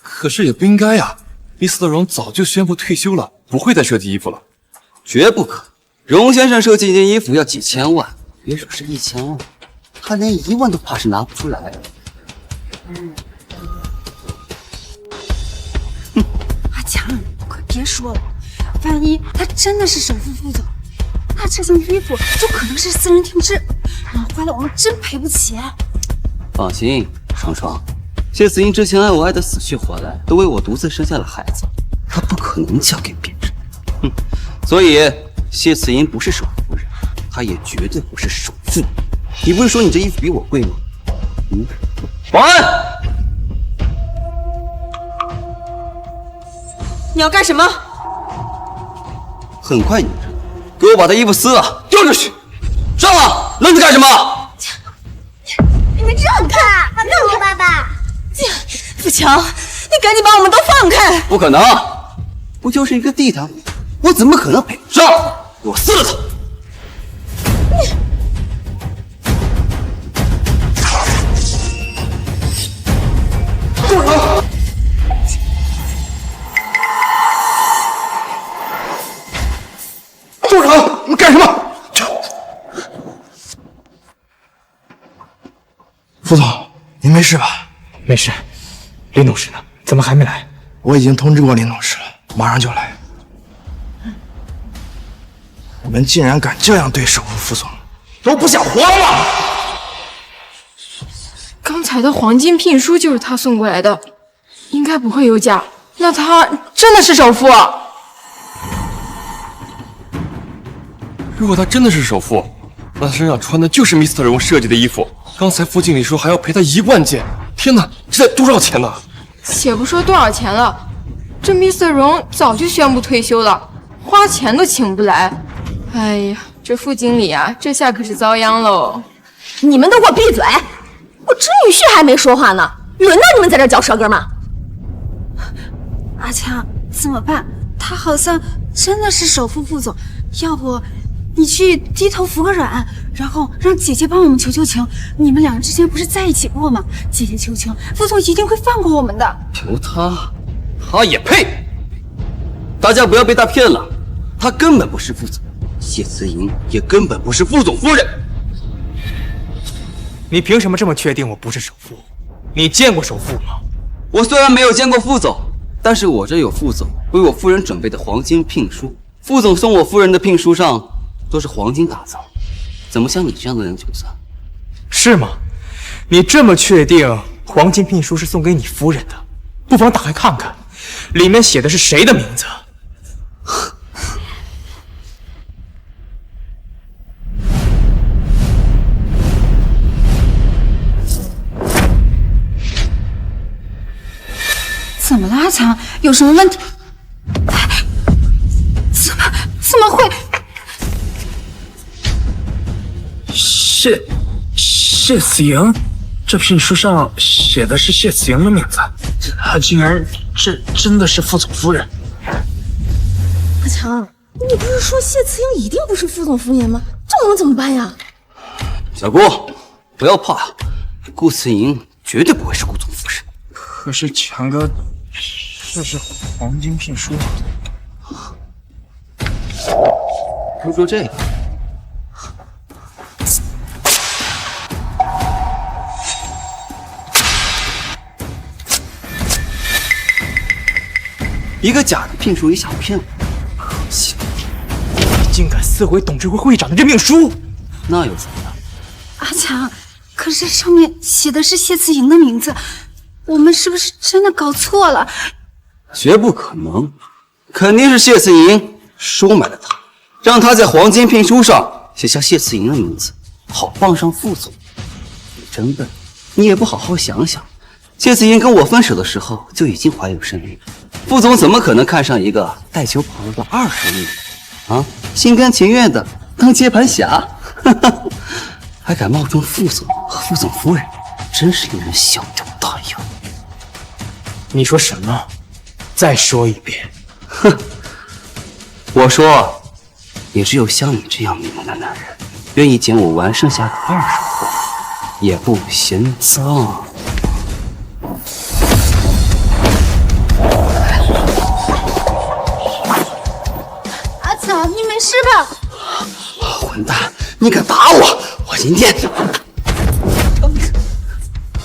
Speaker 8: 可是也不应该呀。Mr. 荣早就宣布退休了，不会再设计衣服了。
Speaker 3: 绝不可！荣先生设计一件衣服要几千万，别说是1000万，他连1万都怕是拿不出来。
Speaker 7: 阿强，快别说了，万一他真的是首副副总，那这件衣服就可能是私人定制，然后坏了我们真赔不起。
Speaker 3: 放心，双双，谢思莹之前爱我爱得死去活来，都为我独自生下了孩子，她不可能嫁给别人。所以谢思莹不是首夫人，她也绝对不是首富。你不是说你这衣服比我贵吗？保安，
Speaker 1: 你要干什么？
Speaker 3: 很快你给我把他衣服撕了，丢出去！上啊！愣着干什么？
Speaker 5: 你们让开！放开我爸爸！
Speaker 1: 富强，你赶紧把我们都放开！
Speaker 3: 不可能，不就是一个地摊货，我怎么可能赔得上？给我撕了他！住手！
Speaker 10: 住手！你干什么？副总，您没事吧？
Speaker 4: 没事。林董事呢？怎么还没来？
Speaker 10: 我已经通知过林董事了，马上就来。你们竟然敢这样对首副副总，都不想活了吗？
Speaker 2: 刚才的黄金聘书就是他送过来的，应该不会有假。那他真的是首富？
Speaker 8: 如果他真的是首富，那他身上穿的就是 Mr. 荣设计的衣服。刚才副经理说还要赔他1万件，天哪，这得多少钱呢？
Speaker 2: 且不说多少钱了，这 Mr. 荣早就宣布退休了，花钱都请不来。哎呀，这副经理啊，这下可是遭殃喽！
Speaker 6: 你们都给我闭嘴！我侄女婿还没说话呢，轮到你们在这嚼舌根吗？
Speaker 7: 阿强，怎么办？他好像真的是首副副总，要不你去低头服个软，然后让姐姐帮我们求求情。你们两人之前不是在一起过吗？姐姐求情，副总一定会放过我们的。
Speaker 3: 求他，他也配？大家不要被他骗了，他根本不是副总，谢思莹也根本不是副总夫人。
Speaker 4: 你凭什么这么确定我不是首富？你见过首富吗？
Speaker 3: 我虽然没有见过副总，但是我这有副总为我夫人准备的黄金聘书。副总送我夫人的聘书上都是黄金打造，怎么像你这样的人就算？
Speaker 4: 是吗？你这么确定黄金聘书是送给你夫人的？不妨打开看看，里面写的是谁的名字？
Speaker 7: 怎么了，阿强？有什么问题？怎么会？
Speaker 10: 谢子莹，这聘书上写的是谢子莹的名字，她竟然真的是副总夫人。
Speaker 6: 阿强，你不是说谢慈莹一定不是副总夫人吗？这我们怎么办呀？
Speaker 3: 小顾，不要怕，顾慈莹绝对不会是顾总夫人。
Speaker 10: 可是强哥，这是黄金聘书。
Speaker 3: 说说这个。一个假的聘书也想骗我，可惜
Speaker 4: 你竟敢撕毁董事会会长的任命书，
Speaker 3: 那又怎么样？
Speaker 7: 阿强，可是上面写的是谢慈莹的名字，我们是不是真的搞错了？
Speaker 3: 绝不可能，肯定是谢慈莹收买了他，让他在黄金聘书上写下谢慈莹的名字，好傍上副总。你真笨，你也不好好想想，谢慈莹跟我分手的时候就已经怀有身孕，副总怎么可能看上一个带球跑路的20亿啊？心甘情愿的当接盘侠，还敢冒充副总和副总夫人，真是令人笑中带牙。
Speaker 4: 你说什么？再说一遍。
Speaker 3: 哼，我说，也只有像你这样迷茫的男人，愿意捡我玩剩下的20货，也不嫌脏。
Speaker 7: 阿强，你没事吧？
Speaker 3: 混蛋，你敢打我，我今天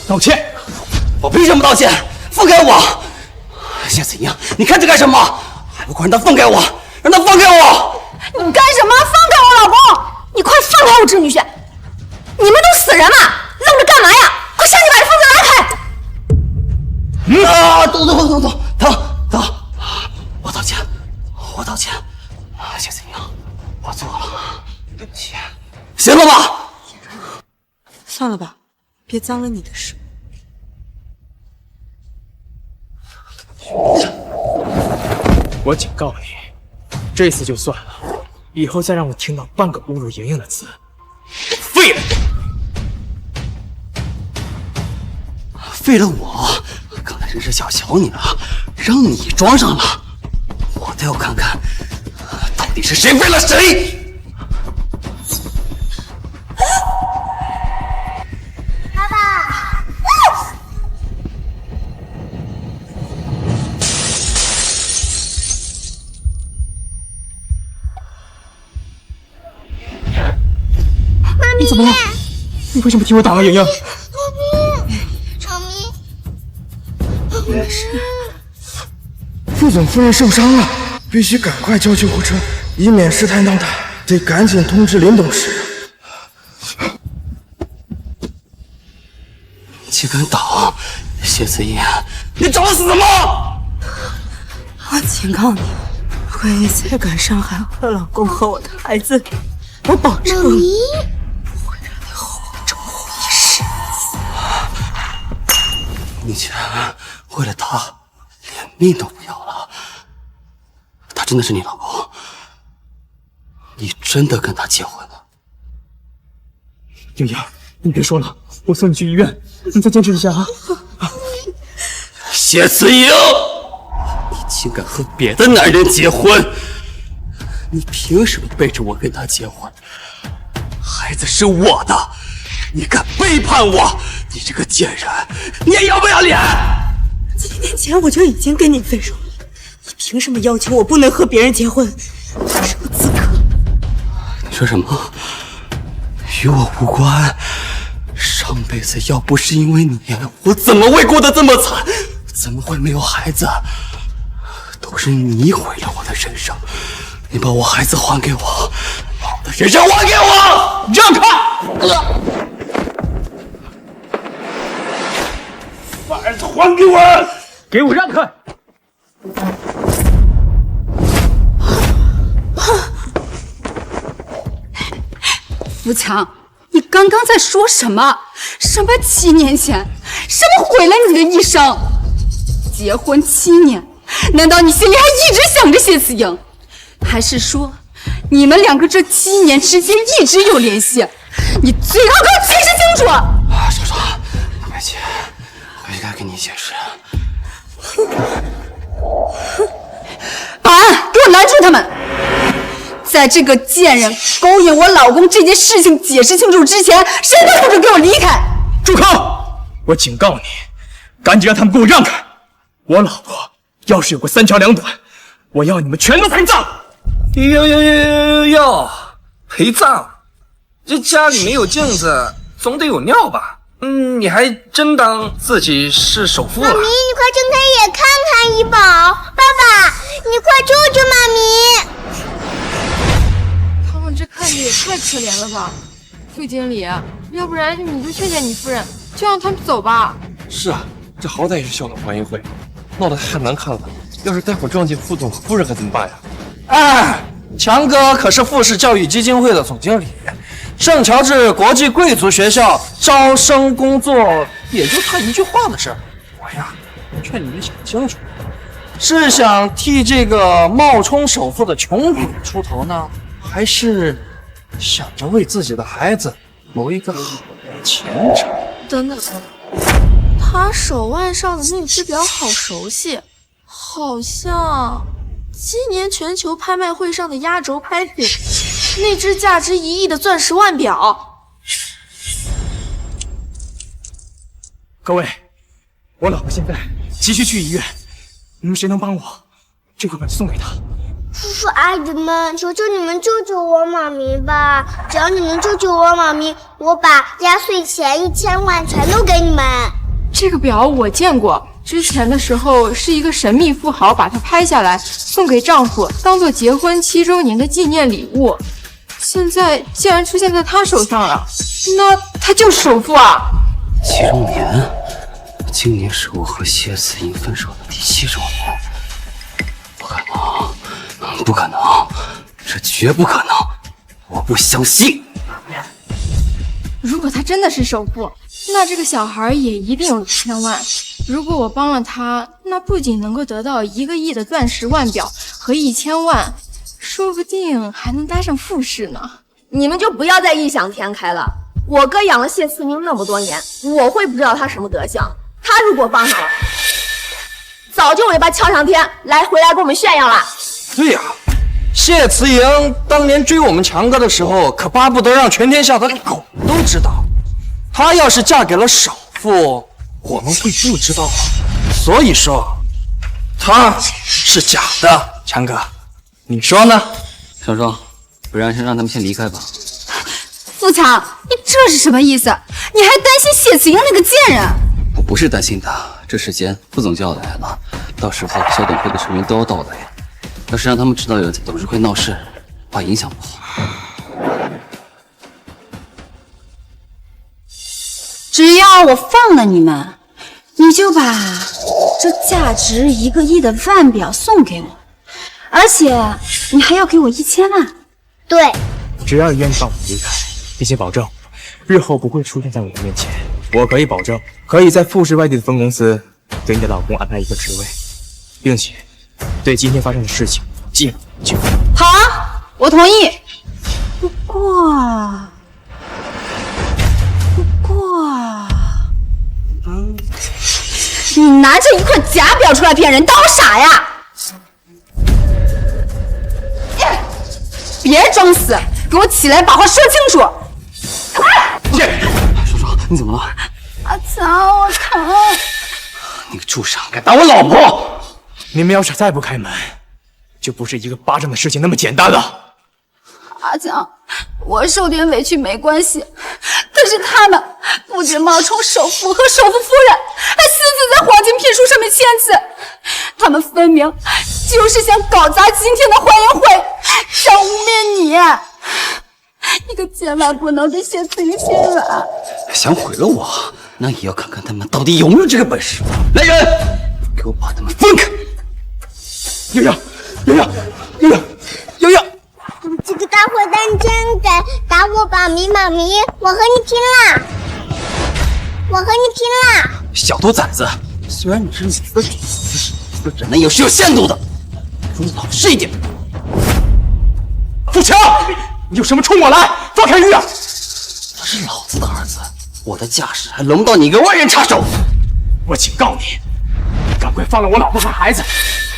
Speaker 4: 道歉！
Speaker 3: 我凭什么道歉？放开我！谢子莹，你看着干什么？还不快让他放开我！让他放开我！
Speaker 6: 你干什么？放开我老公！你快放开我侄女婿！你们都死人了，愣着干嘛呀？快上去把这疯子拉开！
Speaker 3: 啊！等，我道歉，谢子莹，我错了，对不起，行了吧？
Speaker 1: 算了吧，别脏了你的手。
Speaker 4: 我警告你，这次就算了，以后再让我听到半个侮辱莹莹的字，我废了你！
Speaker 3: 废了我！刚才真是小瞧你了，让你装上了，我倒要看看，到底是谁废了谁！
Speaker 5: 爸爸，
Speaker 4: 你怎么了？你为什么替我打了莹莹？
Speaker 10: 没事。副总夫人受伤了，必须赶快叫救护车，以免事态闹大。得赶紧通知林董事。
Speaker 3: 你竟敢挡！谢子怡，你找死吗？
Speaker 1: 我警告你，如果你再敢伤害我的老公和我的孩子，我保证不会让你后悔一世。
Speaker 3: 你竟然为了他连命都不要了？他真的是你老公？你真的跟他结婚了？
Speaker 4: 莹莹，你别说了，我送你去医院，你再坚持一下啊！
Speaker 3: 谢慈莹，你竟敢和别的男人结婚？你凭什么背着我跟他结婚？孩子是我的，你敢背叛我？你这个贱人，你也要不要脸
Speaker 1: ？7年前我就已经跟你分手了，你凭什么要求我不能和别人结婚？我什么资格？
Speaker 3: 你说什么？与我无关。上辈子要不是因为你，我怎么会过得这么惨？怎么会没有孩子？都是你毁了我的人生。你把我孩子还给我，把我的人生还给我！让开！
Speaker 17: 把儿子还给我！给我让开！
Speaker 7: 福强，你刚刚在说什么？什么7年前？什么毁了你的一生？结婚7年，难道你心里还一直想着谢慈莹？还是说，你们两个这7年之间一直有联系？你最好给我解释清楚！
Speaker 13: 少少，白姐，我应该跟你解释。
Speaker 7: 保安，给我拦住他们！在这个贱人勾引我老公这件事情解释清楚之前，谁都不准给我离开！
Speaker 4: 住口！我警告你，赶紧让他们给我让开！我老婆要是有个3长2短，我要你们全都陪葬！
Speaker 15: 哟，陪葬？这家里没有镜子，总得有尿吧？你还真当自己是首富了？
Speaker 5: 妈咪，你快睁开眼看看怡宝！爸爸，你快救救妈咪！
Speaker 2: 他们这看着也太可怜了吧，副经理，要不然你就劝劝你夫人，就让他们走吧。
Speaker 8: 是啊，这好歹也是校董欢迎会，闹得太难看了。要是待会儿撞见副总和夫人，可怎么办呀？
Speaker 12: 哎，强哥可是富士教育基金会的总经理，圣乔治国际贵族学校招生工作也就他一句话的事儿。我呀，劝你们想清楚，是想替这个冒充首富的穷鬼出头呢，还是想着为自己的孩子谋一个好的前程？
Speaker 9: 等等，他手腕上的那只表好熟悉，好像今年全球拍卖会上的压轴拍品，那只价值1亿的钻石腕表。
Speaker 4: 各位，我老婆现在急需去医院，你们谁能帮我？这个本送给她。
Speaker 5: 叔叔阿姨们，求求你们救救我妈咪吧！只要你能救救我妈咪，我把压岁钱1000万全都给你们。
Speaker 2: 这个表我见过，之前的时候是一个神秘富豪把它拍下来送给丈夫，当做结婚7周年的纪念礼物。现在竟然出现在他手上了，那他就是首富啊
Speaker 3: ！7周年，今年是我和谢思颖分手的第7周年，不可能，不可能，这绝不可能，我不相信。
Speaker 2: 如果他真的是首富，那这个小孩也一定有1000万。如果我帮了他，那不仅能够得到1个亿的钻石腕表和1000万，说不定还能待上富士呢。
Speaker 6: 你们就不要再异想天开了。我哥养了谢思明那么多年，我会不知道他什么德行？他如果帮上了，早就尾巴翘上天，回来给我们炫耀了。
Speaker 12: 对呀，谢慈莹当年追我们强哥的时候，可巴不得让全天下的狗都知道。她要是嫁给了首富，我们会不知道吗？所以说，她是假的。强哥，你说呢？
Speaker 3: 少壮，不然先让他们先离开吧。
Speaker 7: 富强，你这是什么意思？你还担心谢子英那个贱人？
Speaker 3: 我不是担心他，这时间副总就要来了，到时候校董会的成员都要到来，要是让他们知道有人在董事会闹事，怕影响不好。
Speaker 7: 只要我放了你们，你就把这价值1个亿的腕表送给我，而且你还要给我1000万。
Speaker 5: 对，
Speaker 4: 只要你愿意放我离开，并且保证日后不会出现在我的面前，我可以保证可以在富士外地的分公司给你的老公安排一个职位，并且对今天发生的事情进一步纠正。
Speaker 7: 好，我同意。不过，你拿着一块假表出来骗人，当我傻呀？别装死，给我起来，把话说清楚！
Speaker 3: 叔叔，你怎么了？
Speaker 7: 阿强，我疼！
Speaker 3: 你个畜生，敢打我老婆！
Speaker 4: 你们要是再不开门，就不是一个巴掌的事情那么简单了。
Speaker 7: 阿强，我受点委屈没关系，但是他们不止冒充首富和首富夫人，还私自在黄金聘书上面签字，他们分明就是想搞砸今天的欢迎会，想污蔑你。你可千万不能对谢思雨心软。
Speaker 3: 想毁了我，那也要看看他们到底有没有这个本事。来人，给我把他们分开！
Speaker 4: 悠悠，
Speaker 5: 这个大坏蛋真敢打我妈咪！我和你拼了！
Speaker 3: 小兔崽子，虽然你是死者，死者那也是有限度的，说老实一点。
Speaker 4: 富强，你有什么冲我来？放开玉儿！
Speaker 3: 他
Speaker 15: 是老子的儿子，我的家事还轮不到你一个外人插手。
Speaker 4: 我警告你，赶快放了我老婆和孩子，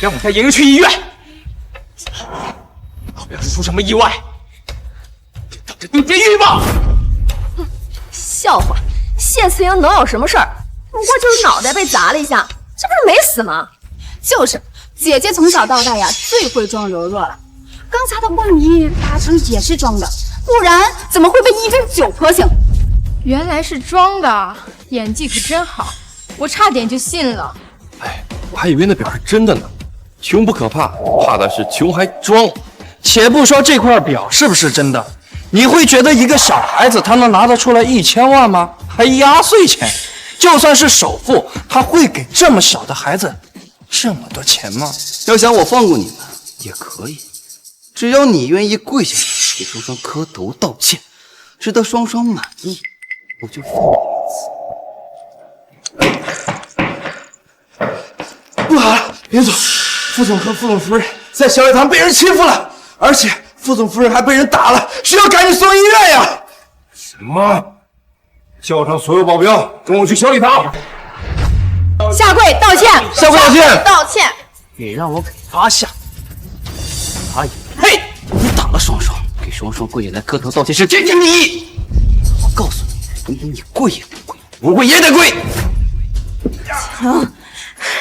Speaker 4: 让我带莹莹去医院。后要是出什么意外，就等着蹲监狱吧。
Speaker 6: 笑话，谢慈莹能有什么事儿？不过就是脑袋被砸了一下，这不是没死吗？
Speaker 7: 就是，姐姐从小到大呀最会装柔弱了。刚才的万一八成也是装的，不然怎么会被一针9婆醒？
Speaker 2: 原来是装的，演技可真好，我差点就信了。
Speaker 8: 哎，我还以为那表是真的呢。穷不可怕，怕的是穷还装。
Speaker 12: 且不说这块表是不是真的，你会觉得一个小孩子他能拿得出来1000万吗？还压岁钱？就算是首富，他会给这么小的孩子这么多钱吗？
Speaker 15: 要想我放过你们也可以，只要你愿意跪下来给双双磕头道歉，直到双双满意，我就放你一次。
Speaker 10: 不好了，林总，副总和副总夫人在小礼堂被人欺负了，而且副总夫人还被人打了，需要赶紧送医院呀！
Speaker 17: 什么？叫上所有保镖，跟我去小礼堂。
Speaker 7: 下跪道歉，
Speaker 12: 下跪道歉，
Speaker 2: 道歉！
Speaker 12: 你让我给他下，他也
Speaker 15: 嘿，你打了双双，给双双跪下来磕头道歉是天经地义。我告诉你，你跪也不跪，不跪也得跪。
Speaker 7: 强，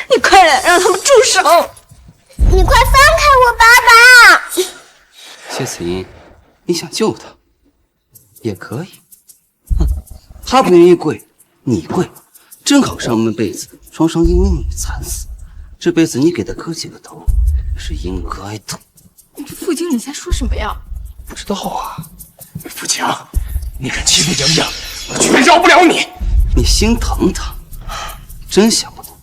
Speaker 7: 你快点让他们住手！
Speaker 5: 你快放开我爸爸！
Speaker 15: 谢慈英，你想救他也可以。哼，他不愿意跪，你跪，正好上半辈子双双因为你惨死，这辈子你给他磕几个头是应该的。
Speaker 2: 傅经理在说什么呀？
Speaker 4: 不知道啊，富强，你敢欺负莹莹，我绝饶不了你！
Speaker 15: 你心疼他，真想不通，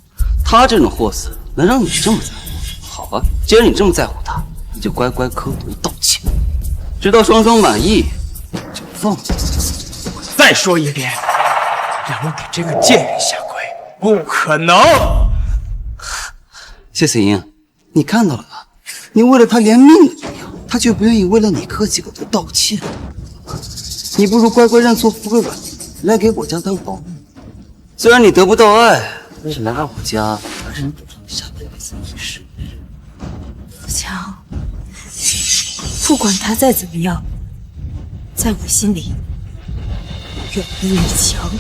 Speaker 15: 他这种货色能让你这么在乎？好吧，既然你这么在乎他，你就乖乖磕头道歉，直到双双满意就放你。
Speaker 4: 再说一遍，让我给这个贱人下跪，不可能！
Speaker 15: 谢思莹，你看到了吧？你为了他连命都不要，他却不愿意为了你磕几个头道歉。你不如乖乖认错服个软，来给我家当保姆。虽然你得不到爱，但是来到我家还是能补偿下辈子一世。
Speaker 1: 富强，不管他再怎么样，在我心里，远比你强，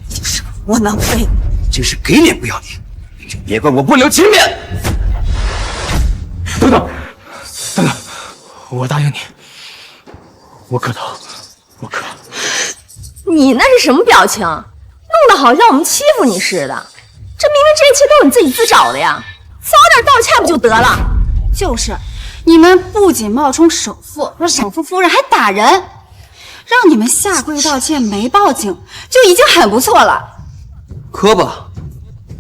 Speaker 1: 就是个窝囊废。
Speaker 15: 真是给脸不要脸！别怪我不留情面。
Speaker 4: 等等，等等，我答应你，我磕头，我磕。
Speaker 6: 你那是什么表情？弄得好像我们欺负你似的。这明明这一切都是你自己自找的呀，早点道歉不就得了？
Speaker 7: 就是，你们不仅冒充首富，说首富夫人还打人，让你们下跪道歉没报警，就已经很不错了。
Speaker 15: 磕吧，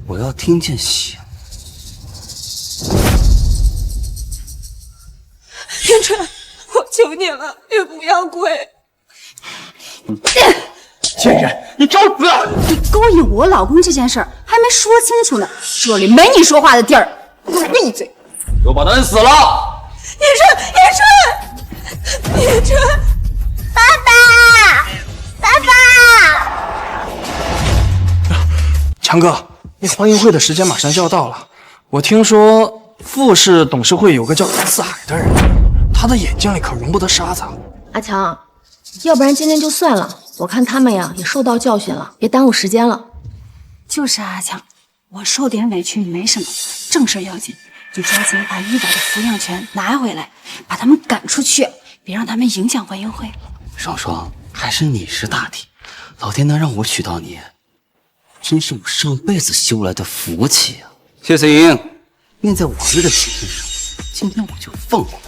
Speaker 15: 我要听见响。
Speaker 1: 天春，我求你了，也不要跪。
Speaker 4: 贱人，你找死！
Speaker 7: 你勾引我老公这件事儿还没说清楚呢，这里没你说话的地儿。闭嘴！
Speaker 15: 就把他摁死了。
Speaker 1: 叶春，
Speaker 5: 爸爸，爸爸！
Speaker 12: 强哥，那欢迎会的时间马上就要到了。我听说富士董事会有个叫四海的人，他的眼睛里可容不得沙子。
Speaker 6: 阿强，要不然今天就算了，我看他们呀也受到教训了，别耽误时间了。
Speaker 7: 就是阿强，我受点委屈没什么，正事要紧。你抓紧把玉宝的抚养权拿回来，把他们赶出去，别让他们影响欢迎会。
Speaker 15: 双双，还是你是大体，老天能让我娶到你，真是我上辈子修来的福气啊！谢思莹，念在往日的情分上，今天我就放过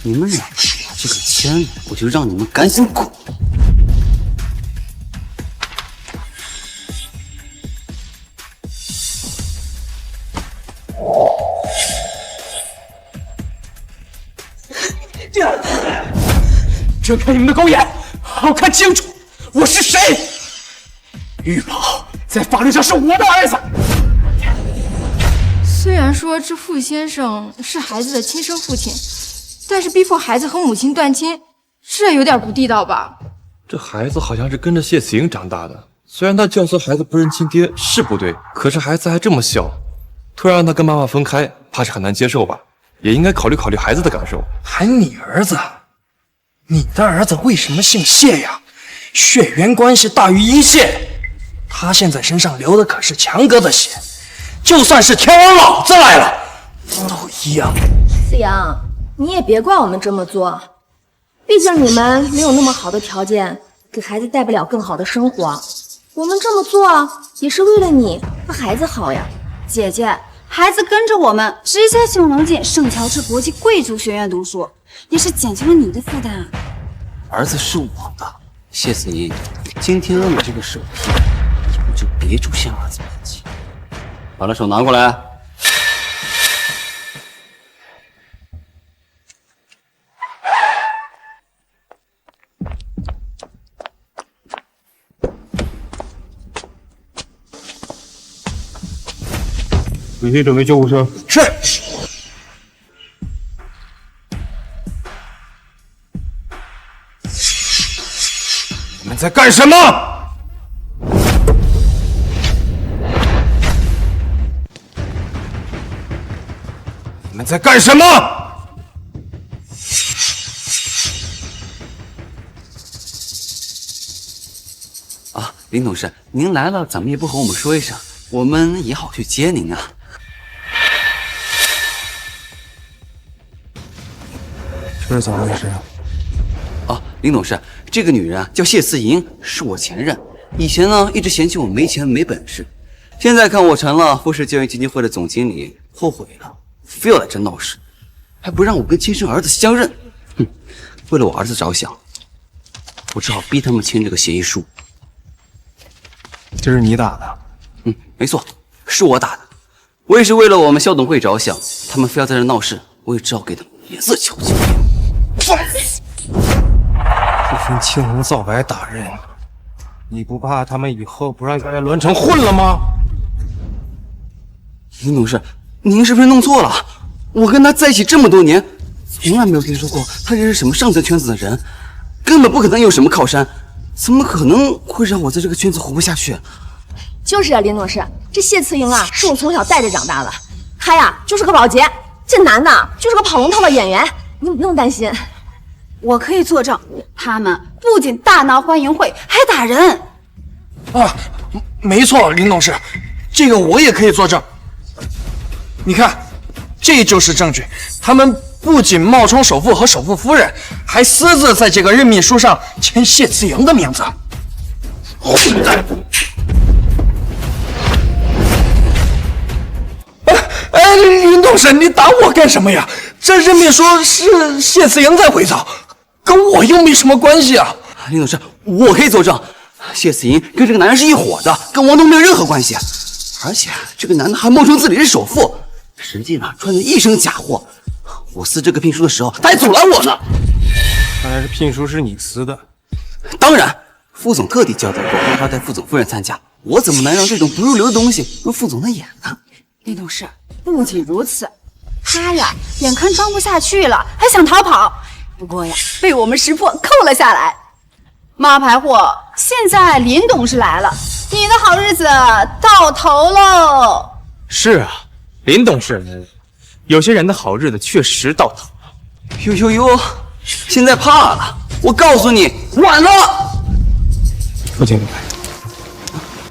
Speaker 15: 你。你们俩拿这个签，我就让你们赶紧滚！
Speaker 4: 睁开你们的狗眼，好好看清楚，我是谁！玉宝在法律上是我的儿子。
Speaker 2: 虽然说这傅先生是孩子的亲生父亲，但是逼迫孩子和母亲断亲，这有点不地道吧？
Speaker 8: 这孩子好像是跟着谢子英长大的，虽然他教唆孩子不认亲爹是不对，可是孩子还这么小，突然让他跟妈妈分开，怕是很难接受吧？也应该考虑考虑孩子的感受。
Speaker 12: 还你儿子？你的儿子为什么姓谢呀？血缘关系大于一切。他现在身上流的可是强哥的血，就算是天王老子来了，都一样。
Speaker 6: 思阳，你也别怪我们这么做，毕竟你们没有那么好的条件，给孩子带不了更好的生活。我们这么做也是为了你和孩子好呀。
Speaker 7: 姐姐，孩子跟着我们直接就能进圣乔治国际贵族学院读书，也是减轻了你的负担啊。
Speaker 3: 儿子是我的，谢子英，今天我这个手皮，以后就别出现儿子面前。把那手拿过来。
Speaker 17: 微信准备救护车。
Speaker 12: 是。
Speaker 17: 你们在干什么？你们在干什么？
Speaker 3: 啊，林董事，您来了，怎么也不和我们说一声，我们也好去接您啊。
Speaker 17: 这是怎么回事啊？
Speaker 3: 啊，林董事，这个女人啊叫谢思莹，是我前任，以前呢一直嫌弃我没钱没本事，现在看我成了富士教育基金会的总经理，后悔了，非要来这闹事，还不让我跟亲生儿子相认。哼，为了我儿子着想，我只好逼他们签这个协议书。
Speaker 17: 这是你打的？
Speaker 3: 嗯，没错，是我打的。我也是为了我们校董会着想，他们非要在这闹事，我也只好给他们颜色瞧瞧。
Speaker 17: 不分青红皂白打人，你不怕他们以后不让你在栾城混了吗？
Speaker 3: 林董事，您是不是弄错了？我跟他在一起这么多年，从来没有听说过他这是什么上层圈子的人，根本不可能有什么靠山，怎么可能会让我在这个圈子活不下去？
Speaker 6: 就是啊，林董事，这谢慈莹啊，是我从小带着长大的，他呀就是个保洁，这男的就是个跑龙套的演员，你不用担心。
Speaker 7: 我可以作证，他们不仅大闹欢迎会，还打人。
Speaker 12: 啊，没错，林董事，这个我也可以作证。你看，这就是证据。他们不仅冒充首富和首富夫人，还私自在这个任命书上签谢慈莹的名字。混蛋！哎，林董事，你打我干什么呀？这任命书是谢慈莹在伪造，跟我又没什么关系啊！
Speaker 3: 林董事，我可以作证，谢思莹跟这个男人是一伙的，跟王东没有任何关系。而且这个男的还冒充自己是首富，实际上穿的一身假货。我撕这个聘书的时候，他还阻拦我呢。
Speaker 17: 看来是聘书是你撕的。
Speaker 3: 当然，副总特地交代过要招待副总夫人参加，我怎么能让这种不入流的东西入副总的眼呢？
Speaker 7: 林董事，不仅如此，他呀眼看装不下去了，还想逃跑，不过呀被我们识破扣了下来。冒牌货，现在林董事来了，你的好日子到头喽！
Speaker 4: 是啊，林董事，有些人的好日子确实到头了。
Speaker 3: 呦呦呦，现在怕了！我告诉你，晚了。
Speaker 17: 父亲，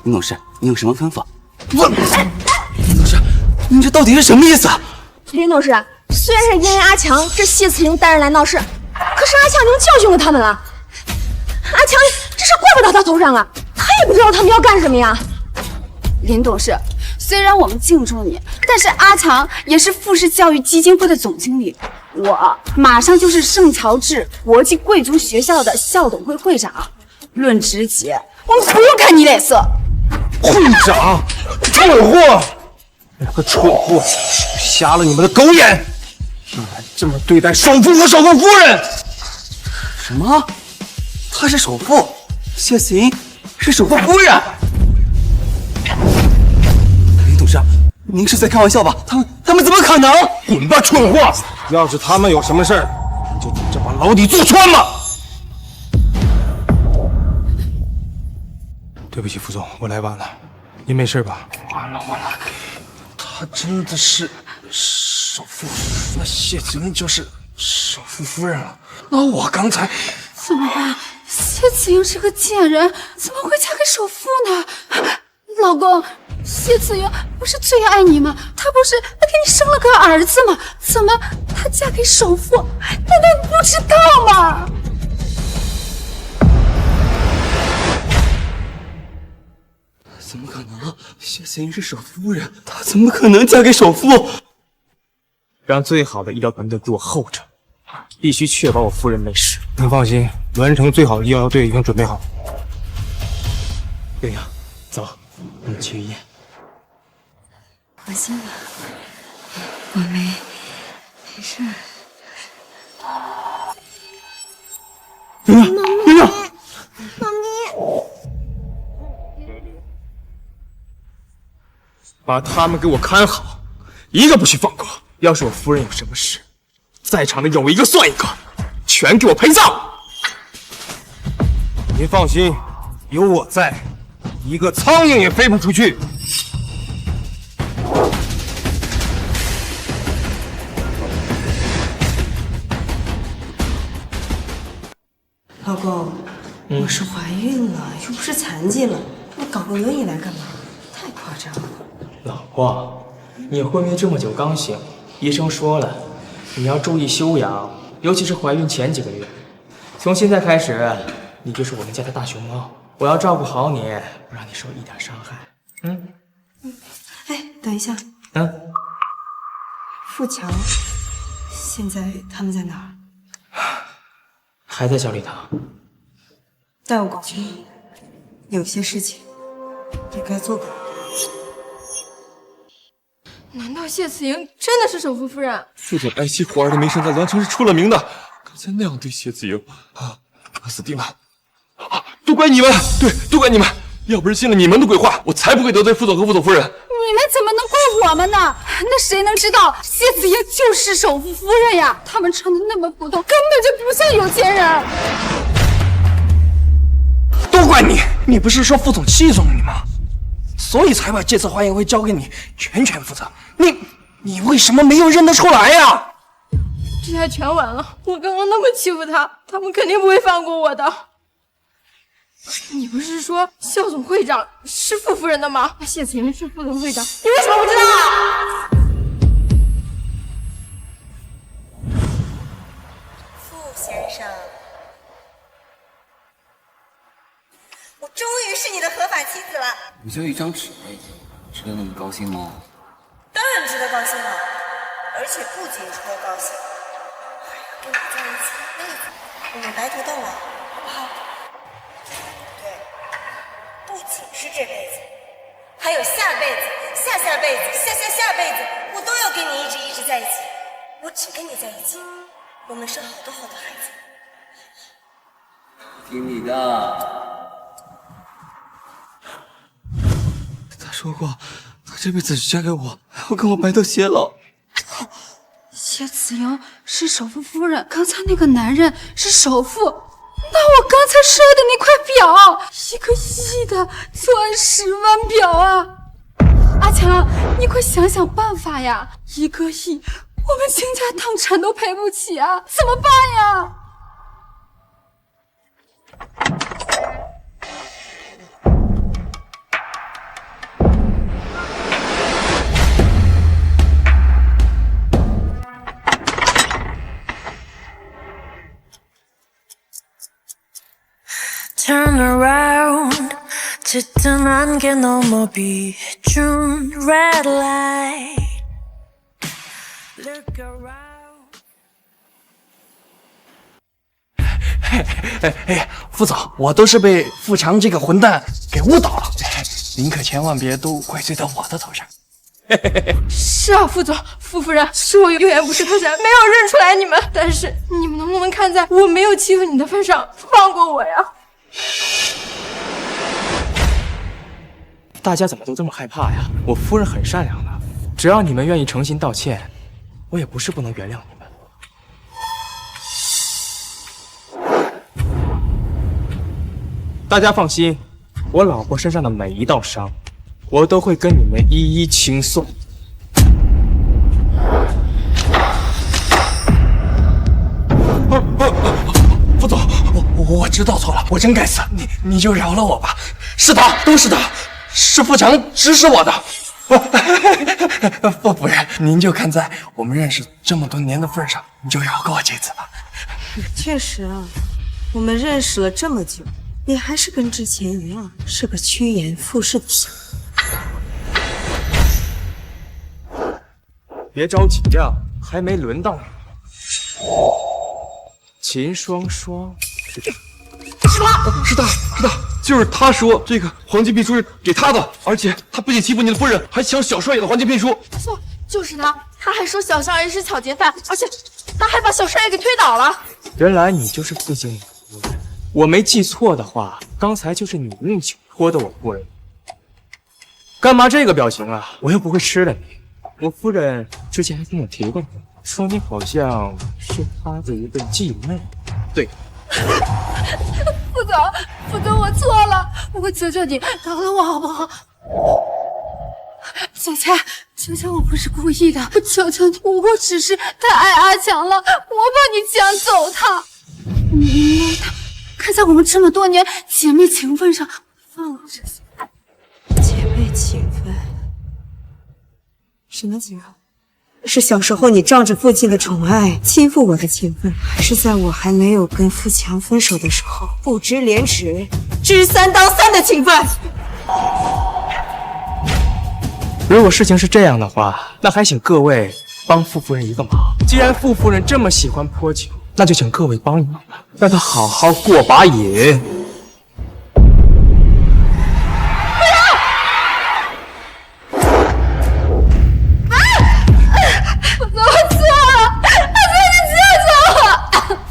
Speaker 3: 林董事，你有什么吩咐？林董事，您这到底是什么意思啊？
Speaker 6: 林董事，虽然是因为阿强这谢慈莹带人来闹事，可是阿强已经教训过他们了。阿强这事怪不到他头上啊，他也不知道他们要干什么呀。
Speaker 7: 林董事，虽然我们敬重你，但是阿强也是富士教育基金会的总经理，我马上就是圣乔治国际贵族学校的校董会会长，论职级，我们不用看你脸色。
Speaker 17: 会长，蠢货，两个蠢货，瞎了你们的狗眼，竟然这么对待首富和首富夫人！
Speaker 3: 什么？他是首富，谢思莹是首富夫人。林董事，您是在开玩笑吧？他们怎么可能？
Speaker 17: 滚吧，蠢货！要是他们有什么事儿，你就等着把牢底坐穿吧！对不起，副总，我来晚了。您没事吧？
Speaker 10: 完了，他真的是首富，那谢子英就是首富夫人了。那我刚才
Speaker 7: 怎么办？谢子英是个贱人，怎么会嫁给首富呢？老公，谢子英不是最爱你吗？她不是给你生了个儿子吗？怎么她嫁给首富？难道你不知道吗？
Speaker 15: 怎么可能？谢子英是首夫人，她怎么可能嫁给首富？
Speaker 4: 让最好的医疗团队给我候着，必须确保我夫人没事。
Speaker 17: 您放心，栾城最好的医疗队已经准备好。
Speaker 4: 莹莹，走，我们去医院。
Speaker 1: 放心吧，我没事。
Speaker 17: 莹莹，莹莹，
Speaker 5: 妈咪。
Speaker 4: 把他们给我看好，一个不许放过。要是我夫人有什么事，在场的有一个算一个，全给我陪葬。
Speaker 17: 您放心，有我在，一个苍蝇也飞不出去。
Speaker 1: 老公，我是怀孕了，又不是残疾了，你搞个轮椅来干嘛？太夸张了。
Speaker 4: 老婆，你昏迷这么久刚醒，医生说了，你要注意休养，尤其是怀孕前几个月。从现在开始，你就是我们家的大熊猫，我要照顾好你，不让你受一点伤害。
Speaker 1: 哎，等一下，富强，现在他们在哪儿？
Speaker 4: 还在小礼堂。
Speaker 1: 带我过去，有些事情你该做的。
Speaker 2: 难道谢慈莹真的是首富夫人？
Speaker 8: 副总爱妻虎儿的名声在栾城是出了名的，刚才那样对谢子莹，死定了！都怪你们，对，都怪你们！要不是信了你们的鬼话，我才不会得罪副总和副总夫人。
Speaker 7: 你们怎么能怪我们呢？那谁能知道谢子英就是首富夫人呀？他们穿的那么普通，根本就不像有钱人。
Speaker 10: 都怪你！你不是说副总器重你吗？所以才把这次欢迎会交给你全权负责。你为什么没有认得出来呀？
Speaker 2: 这下全完了！我刚刚那么欺负他，他们肯定不会放过我的。你不是说肖总会长是傅夫人的吗？谢慈莹是副总会长，你为什么不知道？
Speaker 1: 傅先生，我终于是你的合法妻子了。
Speaker 3: 不就一张纸而已，值得那么高兴吗？
Speaker 1: 当然值得高兴了，而且不仅值得高兴，还要跟你在一起一辈子，我们白头到老，好不好？对，不仅是这辈子，还有下辈子、下下辈子、下下下辈子，我都要跟你一直在一起。我只跟你在一起，我们生好多好多孩子。
Speaker 3: 听你的。
Speaker 15: 他说过，他这辈子只嫁给我，还要跟我白头偕老。
Speaker 7: 谢慈莹是首富夫人，刚才那个男人是首富，那我刚才摔的那块表，1个亿的钻石腕表啊！阿强，你快想想办法呀！1个亿，我们倾家荡产都赔不起啊，怎么办呀？Turn
Speaker 18: around 지뜬한 게 넘어 비춘 red light Look around
Speaker 10: 副总，我都是被富强这个混蛋给误导了，您可千万别都怪罪到我的头上。
Speaker 2: 是啊，副总、傅夫人，是我有眼不识泰山，没有认出来你们。但是你们能不能看在我没有欺负你的份上，放过我呀？
Speaker 4: 大家怎么都这么害怕呀？我夫人很善良的，只要你们愿意诚心道歉，我也不是不能原谅你们。大家放心，我老婆身上的每一道伤，我都会跟你们一一清算。
Speaker 10: 副总，我知道错了，我真该死，你就饶了我吧。是他，都是他，是富强指使我的。夫人，您就看在我们认识这么多年的份上，你就饶过我这次吧。
Speaker 1: 确实啊，我们认识了这么久，你还是跟之前一样，是个趋炎附势的小子。
Speaker 4: 别着急呀，还没轮到你。秦双双是这，
Speaker 8: 是他，就是他说这个黄金聘书是给他的，而且他不仅欺负你的夫人，还抢小少爷的黄金聘书。
Speaker 9: 没错，就是他，他还说小少爷是抢劫犯，而且他还把小少爷给推倒了。
Speaker 4: 原来你就是傅经理的夫人，我没记错的话，刚才就是你用酒泼的我夫人。干嘛这个表情啊？我又不会吃了你。我夫人之前还跟我提过，说你好像是她的一个继妹。对。
Speaker 2: 副总，我错了，我求求你饶了我好不好？姐姐，我不是故意的，我求求你，我只是太爱阿强了，我怕你抢走他。你他看在我们这么多年姐妹情分上，放了这些。
Speaker 1: 姐妹情分？什么情分？是小时候你仗着父亲的宠爱欺负我的情分，还是在我还没有跟富强分手的时候不知廉耻、知三当三的情分？
Speaker 4: 如果事情是这样的话，那还请各位帮傅夫人一个忙。既然傅夫人这么喜欢泼酒，那就请各位帮一忙吧，让她好好过把瘾。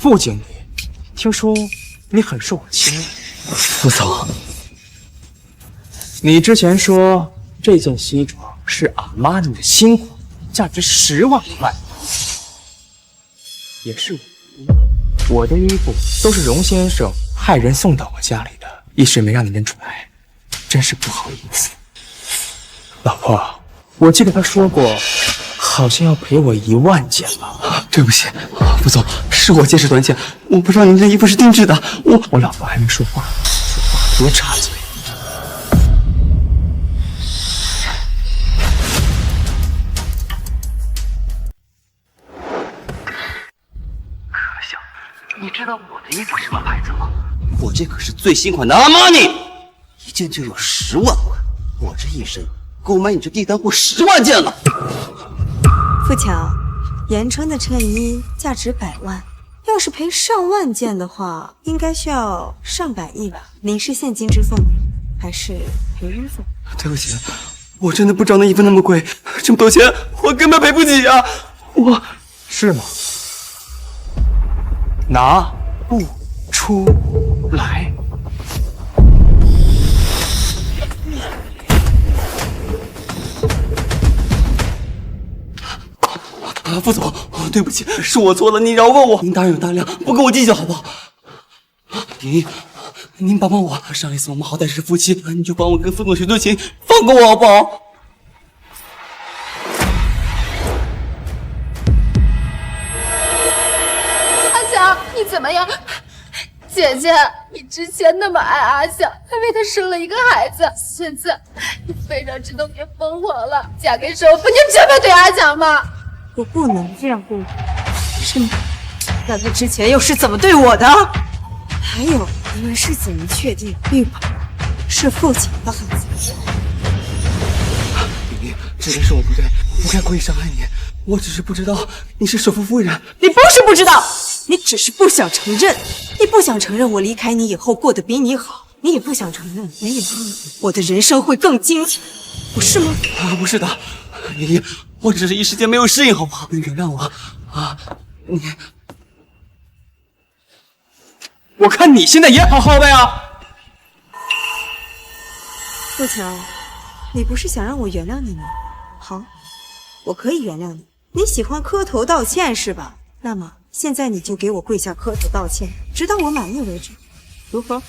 Speaker 4: 傅经理，听说你很受我青睐。
Speaker 15: 傅总，
Speaker 4: 你之前说这件西装是阿玛尼的新款，价值10万块，也是我的衣服都是荣先生派人送到我家里的，一时没让你认出来，真是不好意思。老婆，我记得他说过，好像要赔我1万件吧？
Speaker 15: 对不起，傅总，是我见识短浅，我不知道您这衣服是定制的。
Speaker 4: 我老婆还没说话，别插嘴。
Speaker 15: 可笑，你知道我的衣服什么牌子吗？我这可是最新款的阿玛尼，一件就有10万块，我这一身够买你这地摊货10万件了。
Speaker 1: 富强，严春的衬衣价值100万，要是赔上万件的话，应该需要上百亿吧？您是现金支付吗？还是赔日付？
Speaker 15: 对不起，我真的不知道那衣服那么贵，这么多钱我根本赔不起啊！我
Speaker 4: 是吗？拿不出来。
Speaker 15: 副总，对不起，是我错了，你饶过我。您大人有大量，不跟我计较好不好？您帮帮我，上一次我们好歹是夫妻，你就帮我跟副总学做情，放过我好不好？
Speaker 2: 阿强，你怎么样？姐姐，你之前那么爱阿强，还为他生了一个孩子，现在你非让这都给疯狂了，嫁给首富，你这么对阿强吗？
Speaker 1: 我不能这样对你，是吗？那他之前又是怎么对我的？还有，你们是怎么确定玉宝是父亲的孩子？
Speaker 15: 玲玲，真的是我不对，不该故意伤害你。我只是不知道你是首富夫人。
Speaker 1: 你不是不知道，你只是不想承认。你不想承认我离开你以后过得比你好，你也不想承认没有你，我的人生会更精彩，不是吗？
Speaker 15: 不是的，玲玲，我只是一时间没有适应，好不好？你原谅我啊！
Speaker 4: 我看你现在也好好的呀。
Speaker 1: 富强，你不是想让我原谅你吗？好，我可以原谅你。你喜欢磕头道歉是吧？那么现在你就给我跪下磕头道歉，直到我满意为止，如何？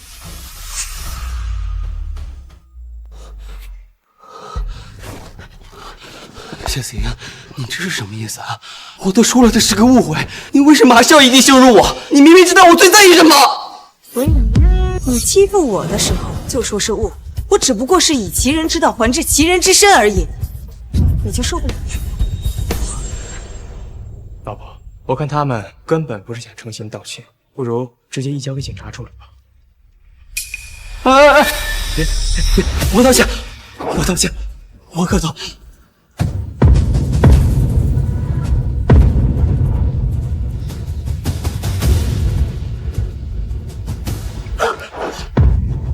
Speaker 15: 夏子莹，你这是什么意思啊？我都说了这是个误会，你为什么还是要一定羞辱我？你明明知道我最在意什么。
Speaker 1: 所以你欺负我的时候就说是误，我只不过是以其人之道还治其人之身而已，你就受不了。
Speaker 4: 老婆，我看他们根本不是想诚心道歉，不如直接移交给警察处理吧。别！我道歉，我道歉，我可走。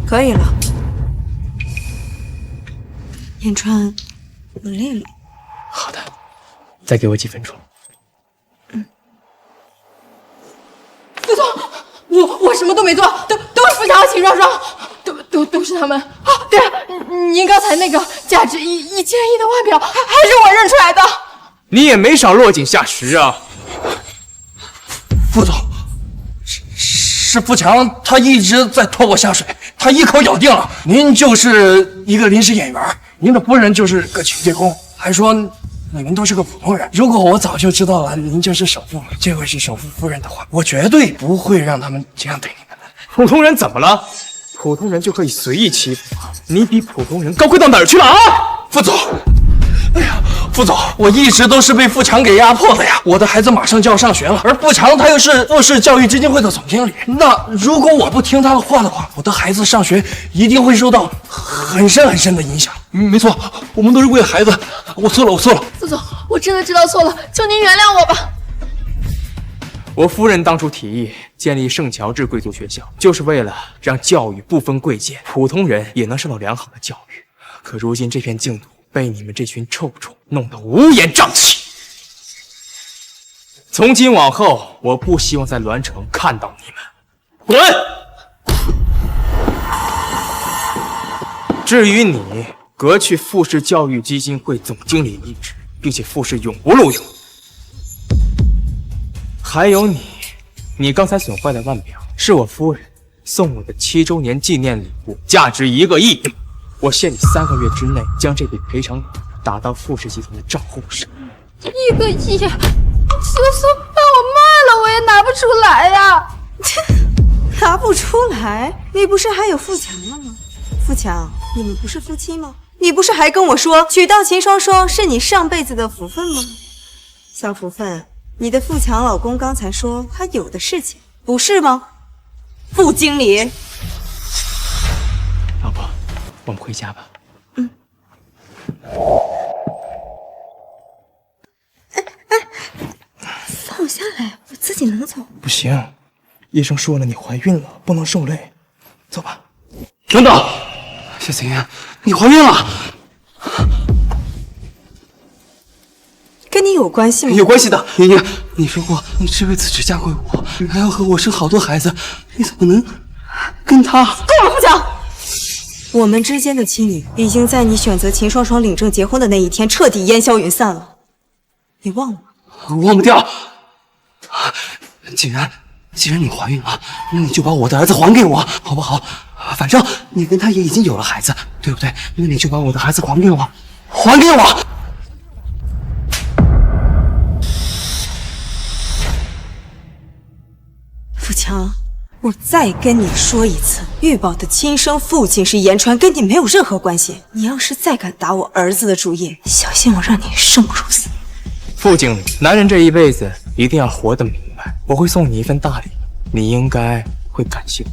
Speaker 1: 可以了，言川，我累了。
Speaker 4: 好的，再给我几分钟。
Speaker 2: 副总，我什么都没做，都是付强和秦双双，都是他们啊！对了，您刚才那个价值1000亿的腕表，还是我认出来的。
Speaker 4: 你也没少落井下石啊，
Speaker 12: 副总，是付强，他一直在拖我下水，他一口咬定了您就是一个临时演员，您的夫人就是个清洁工，还说你们都是个普通人。如果我早就知道了您就是首富，这位是首富夫人的话，我绝对不会让他们这样对你们的。
Speaker 4: 普通人怎么了？普通人就可以随意欺负吗？你比普通人高贵到哪儿去了啊？
Speaker 12: 副总，哎呀，副总，我一直都是被付强给压迫的呀。我的孩子马上就要上学了，而付强他又是富士教育基金会的总经理。那如果我不听他的话的话，我的孩子上学一定会受到很深的影响。
Speaker 8: 没错，我们都是为了孩子。我错了。
Speaker 9: 副总，我真的知道错了，求您原谅我吧。
Speaker 4: 我夫人当初提议建立圣乔治贵族学校，就是为了让教育不分贵贱，普通人也能受到良好的教育。可如今这片净土被你们这群臭虫弄得乌烟瘴气。从今往后，我不希望在栾城看到你们，滚！至于你，革去富士教育基金会总经理一职，并且富士永不录用。还有你刚才损坏的腕表是我夫人送我的7周年纪念礼物，价值1个亿。我限你3个月之内将这笔赔偿打到富士集团的账户上。
Speaker 2: 1个亿，就算把我卖了，我也拿不出来呀！
Speaker 1: 拿不出来？你不是还有富强了吗？富强，你们不是夫妻吗？你不是还跟我说娶到秦双双是你上辈子的福分吗？小福分，你的富强老公刚才说他有的事情，不是吗？副经理，
Speaker 4: 老婆，我们回家吧。
Speaker 1: 放我下来，我自己能走。
Speaker 4: 不行，医生说了你怀孕了，不能受累。走吧。
Speaker 15: 等等，夏子莹，你怀孕了。
Speaker 1: 跟你有关系吗？
Speaker 15: 有关系的，莹莹，你说过你这辈子只嫁给我，你还要和我生好多孩子，你怎么能跟他？
Speaker 1: 够了，富强！我们之间的妻女已经在你选择秦双双领证结婚的那一天彻底烟消云散了，你忘了吗？
Speaker 15: 忘不掉。既然你怀孕了，那你就把我的儿子还给我，好不好？反正你跟他也已经有了孩子，对不对？那你就把我的孩子还给我，还给我！
Speaker 1: 富强，我再跟你说一次，玉宝的亲生父亲是言川，跟你没有任何关系。你要是再敢打我儿子的主意，小心我让你生不如死。
Speaker 4: 副经理，男人这一辈子一定要活得明白。我会送你一份大礼，你应该会感谢我。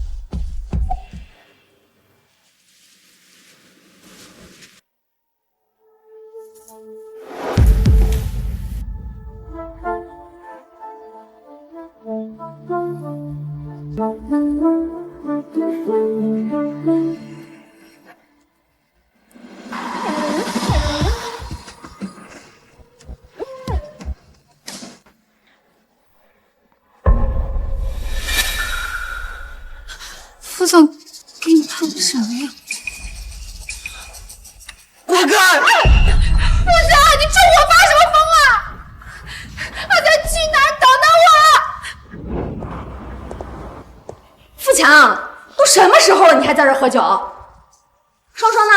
Speaker 2: 副总给你看的什么呀？
Speaker 12: 滚开！
Speaker 2: 不是啊，你冲我发什么疯啊？我在去哪儿？等等我！
Speaker 6: 富强，都什么时候了，你还在这儿喝酒？双双呢？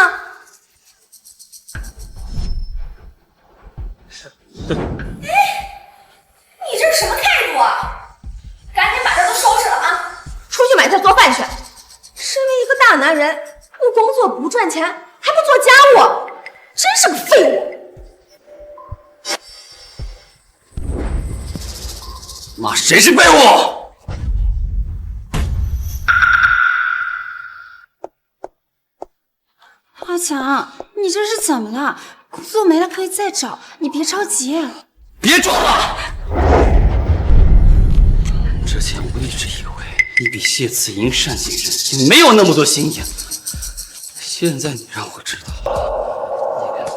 Speaker 6: 你这是什么态度啊？赶紧把这都收拾了啊！出去买菜做饭去。身为一个大男人，不工作不赚钱，还不做家务，真是个废物。
Speaker 3: 妈，谁是废物？
Speaker 7: 阿强，你这是怎么了？工作没了可以再找，你别着急。
Speaker 3: 别装了！之前我一直以为你比谢慈莹善解人意，没有那么多心眼。现在你让我知道，你跟他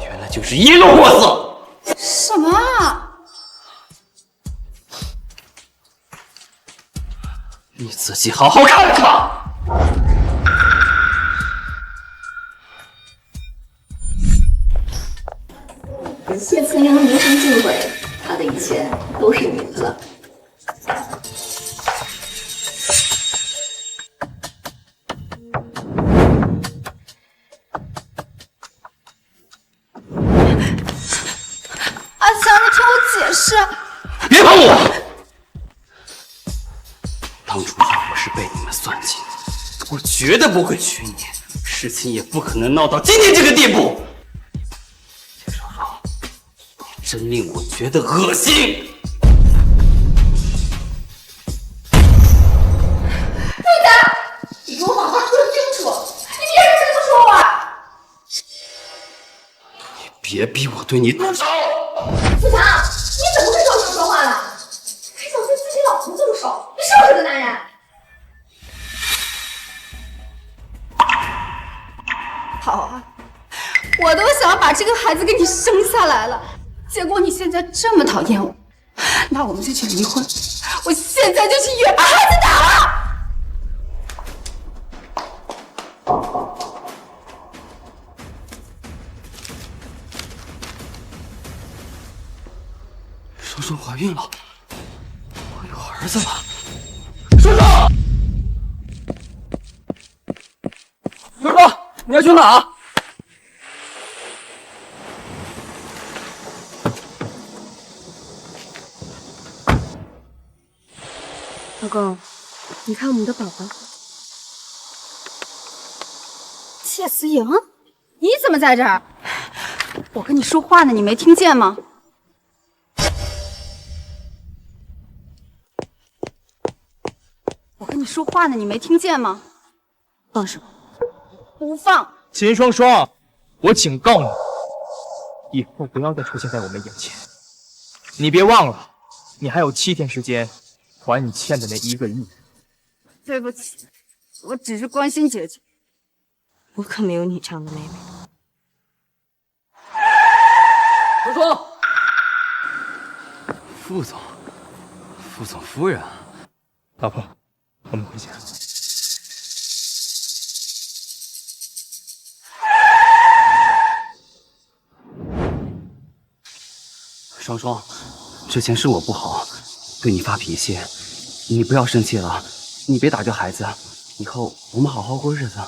Speaker 3: 原来就是一路货色。
Speaker 7: 什么啊？
Speaker 3: 你自己好好看看。
Speaker 6: 谢慈莹名声尽毁，她的一切都是你的了。
Speaker 7: 阿强，你听我解释。
Speaker 3: 别碰我！当初要不是被你们算计，我绝对不会娶你，事情也不可能闹到今天这个地步。谢爽爽，你真令我觉得恶心。
Speaker 6: 对的，你给我好好说清楚，你凭什么这么说我？
Speaker 3: 别逼我对你动手！
Speaker 6: 富强，你怎么会这么说话呢？还想对自己老婆动手，你是不是个男人？
Speaker 7: 好啊，我都想要把这个孩子给你生下来了，结果你现在这么讨厌我，那我们就去离婚，我现在就去医院把孩子打了。
Speaker 3: 爽爽怀孕了，我有儿子了。爽爽，爽爽，你要去哪？
Speaker 1: 老公，你看我们的宝宝。
Speaker 7: 谢思莹，你怎么在这儿？我跟你说话呢，你没听见吗？我跟你说话呢，你没听见吗？
Speaker 1: 放手！
Speaker 7: 不放！
Speaker 4: 秦双双，我警告你，以后不要再出现在我们眼前。你别忘了，你还有7天时间还你欠的那1个亿。
Speaker 7: 对不起，我只是关心姐姐。
Speaker 1: 我可没有你这样的妹妹。
Speaker 3: 双双，副总夫人，
Speaker 4: 老婆，我们回家。
Speaker 3: 双双，之前是我不好，对你发脾气，你不要生气了，你别打这孩子，以后我们好好过日子。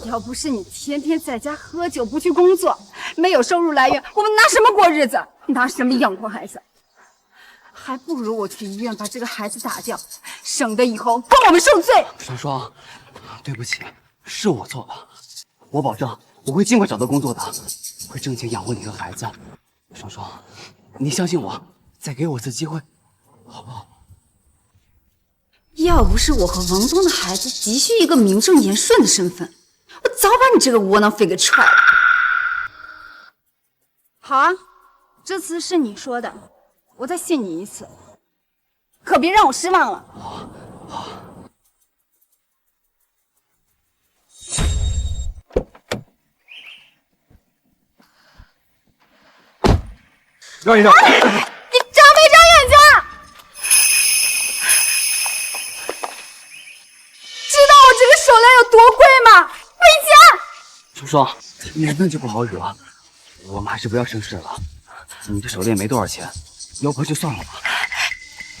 Speaker 7: 要不是你天天在家喝酒不去工作，没有收入来源，我们拿什么过日子？拿什么养活孩子？还不如我去医院把这个孩子打掉，省得以后跟我们受罪。
Speaker 3: 双双，对不起，是我错了，我保证我会尽快找到工作的，会挣钱养活你和孩子。双双，你相信我，再给我次机会，好不好？
Speaker 7: 要不是我和王东的孩子急需一个名正言顺的身份，我早把你这个窝囊废给踹了。好啊，这次是你说的，我再信你一次，可别让我失望了。
Speaker 4: 让一让。
Speaker 7: 你长没长眼睛啊？知道我这个手链有多贵吗？赔钱！
Speaker 3: 双双，你那就不好惹，我们还是不要生事了。你这手链没多少钱，要不就算了吧。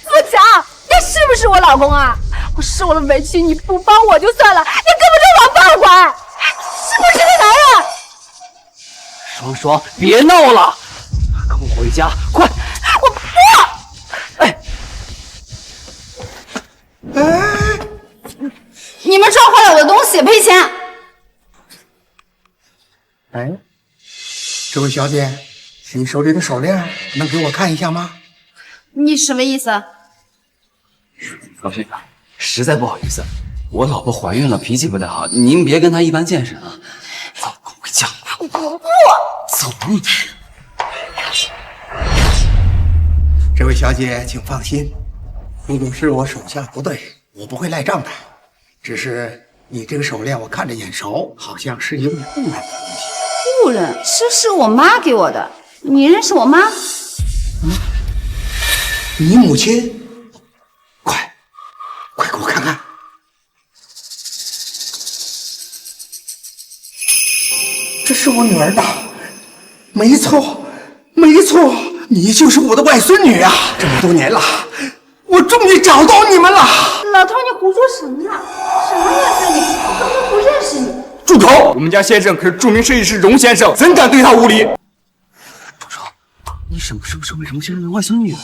Speaker 7: 富强，你是不是我老公啊？我受了委屈你不帮我就算了，你根本就王八拐，是不是个男人？
Speaker 3: 双双双，别闹了，跟我回家，快！
Speaker 7: 我不。你们撞坏了我的东西，赔钱。
Speaker 19: 哎，这位小姐，你手里的手链能给我看一下吗？
Speaker 7: 你什么意思？
Speaker 3: 老先生，实在不好意思，我老婆怀孕了，脾气不太好，您别跟她一般见识啊。走，跟我回家。
Speaker 7: 我不。
Speaker 3: 走。
Speaker 19: 这位小姐，请放心，如果是我手下不对，我不会赖账的。只是你这个手链我看着眼熟，好像是有点误认的东西。
Speaker 7: 误认？这是我妈给我的。你认识我妈？
Speaker 19: 你母亲？快给我看看！这是我女儿的，没错，你就是我的外孙女啊！这么多年了，我终于找到你们了。
Speaker 7: 老头，你胡说什么呢？什么外孙女？我根本不认识你。
Speaker 4: 住口！我们家先生可是著名设计师荣先生，怎敢对他无礼？
Speaker 3: 楚楚，你什么时候成为荣先生的外孙女了？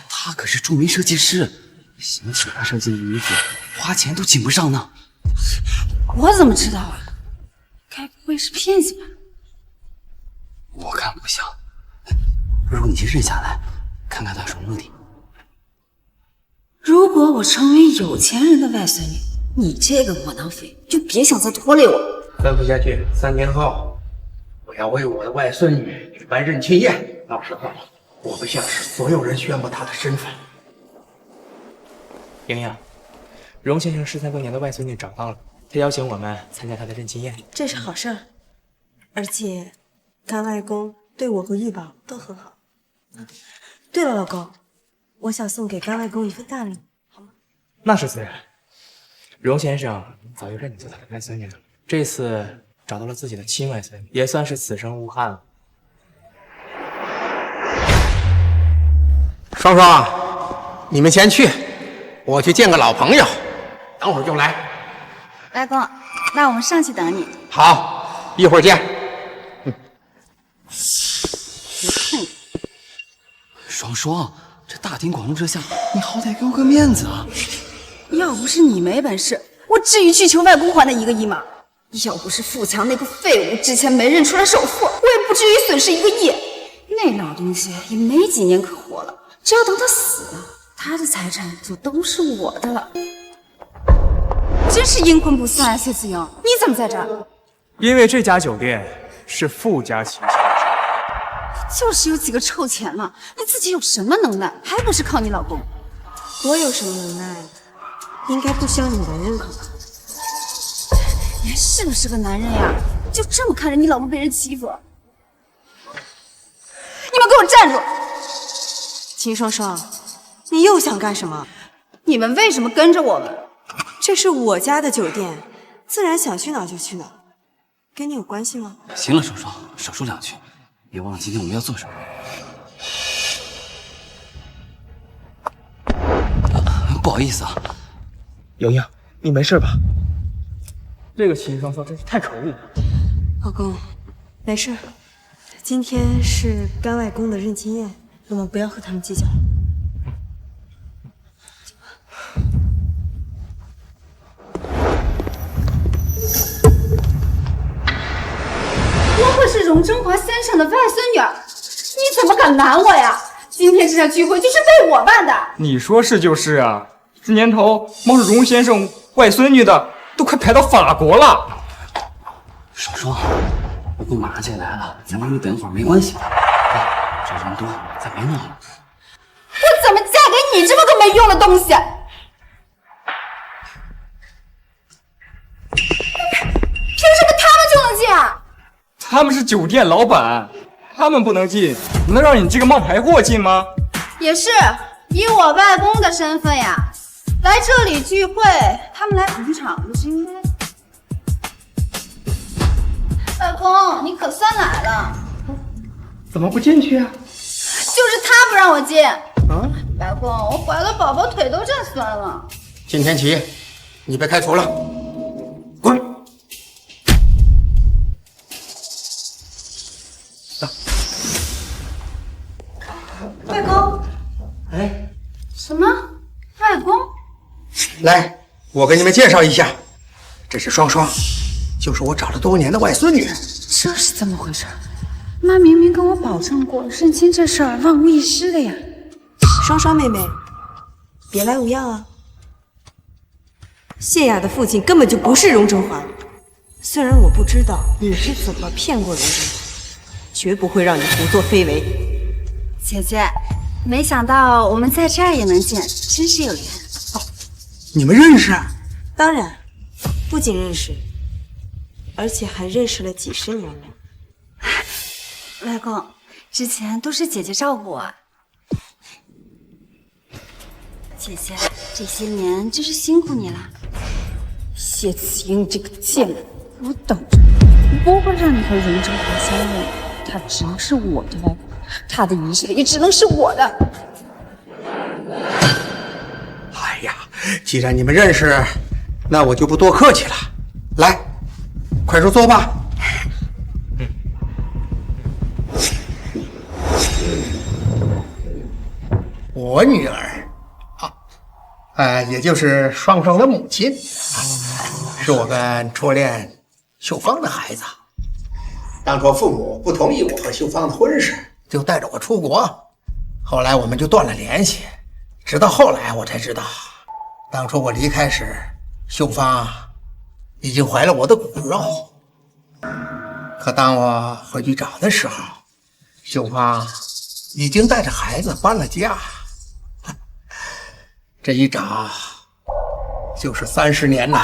Speaker 3: 他可是著名设计师，想请他设计的衣服，花钱都请不上呢。
Speaker 7: 我怎么知道啊？该不会是骗子吧？
Speaker 3: 我看不像。不如你先认下来，看看他什么目的。
Speaker 7: 如果我成为有钱人的外孙女，你这个窝囊废就别想再拖累我。
Speaker 19: 吩咐下去，3天后我要为我的外孙女举办认亲宴，到时候我会向所有人宣布她的身份。
Speaker 4: 莹莹，荣先生13多年的外孙女找到了，他邀请我们参加他的认亲宴。
Speaker 1: 这是好事儿，而且干外公对我和玉宝都很好。对了，老公，我想送给干外公一份大礼，好吗？
Speaker 4: 那是自然。荣先生早就认你做他的外孙女了，这次找到了自己的亲外孙女，也算是此生无憾了。
Speaker 19: 双双，你们先去，我去见个老朋友，等会儿就来。
Speaker 7: 外公，那我们上去等你。
Speaker 19: 好，一会儿见。
Speaker 3: 双双，这大庭广众之下，你好歹给我个面子啊！
Speaker 7: 要不是你没本事，我至于去求外公还那1个亿吗？要不是富强那个废物之前没认出来首富，我也不至于损失1个亿。那老东西也没几年可活了，只要等他死了，他的财产就都是我的了。真是阴魂不散啊，谢思莹，你怎么在这儿？
Speaker 4: 因为这家酒店是富家旗下的。
Speaker 7: 就是有几个臭钱嘛，你自己有什么能耐？还不是靠你老公？
Speaker 1: 我有什么能耐？应该不需要你的认可吧？
Speaker 7: 你还是不是个男人呀？就这么看着你老婆被人欺负？你们给我站住！
Speaker 1: 秦双双，你又想干什么？
Speaker 7: 你们为什么跟着我们？
Speaker 1: 这是我家的酒店，自然想去哪就去哪，跟你有关系吗？
Speaker 3: 行了，双双，少说2句。别忘了今天我们要做什么。不好意思啊，
Speaker 4: 莹莹，你没事吧？这个秦双双真是太可恶了。
Speaker 1: 老公，没事。今天是干外公的认亲宴，我们不要和他们计较。
Speaker 7: 我可是荣征华先生的外孙女儿，你怎么敢拦我呀？今天这场聚会就是为我办的。
Speaker 4: 你说是就是啊，这年头冒着荣先生外孙女的都快排到法国了。
Speaker 3: 双双，外公马上就来了，咱们就等会儿没关系。哎，这人多，咱别闹了。
Speaker 7: 我怎么嫁给你这么个没用的东西？凭什么他们就能进啊？
Speaker 4: 他们是酒店老板，他们不能进，能让你这个冒牌货进吗？
Speaker 7: 也是，以我外公的身份呀，来这里聚会，他们来捧场就是应该。外公，你可算来了。
Speaker 19: 怎么不进去啊？
Speaker 7: 就是他不让我进。外公，我怀了宝宝，腿都站酸了。
Speaker 19: 今天起，你被开除了，滚！来，我给你们介绍一下，这是双双，就是我找了多年的外孙女。
Speaker 7: 这是怎么回事？妈明明跟我保证过，认亲这事儿万无一失的呀。
Speaker 1: 双双妹妹，别来无恙啊！谢雅的父亲根本就不是荣哲华，虽然我不知道你是怎么骗过荣哲华，绝不会让你胡作非为。
Speaker 7: 姐姐，没想到我们在这儿也能见，真是有缘。
Speaker 19: 你们认识？
Speaker 1: 当然，不仅认识，而且还认识了几十年了。
Speaker 7: 外公，之前都是姐姐照顾我。姐姐，这些年真是辛苦你了。谢子英这个贱人，给我等着！不会让你和荣哲华相认，他只能是我的外公，他的一切也只能是我的。
Speaker 19: 哎呀，既然你们认识，那我就不多客气了。来，快入座吧。我女儿，也就是双双的母亲，是我跟初恋秀芳的孩子。当初父母不同意我和秀芳的婚事，就带着我出国，后来我们就断了联系。直到后来我才知道，当初我离开时，秀芳已经怀了我的骨肉。可当我回去找的时候，秀芳已经带着孩子搬了家。这一找就是30年了。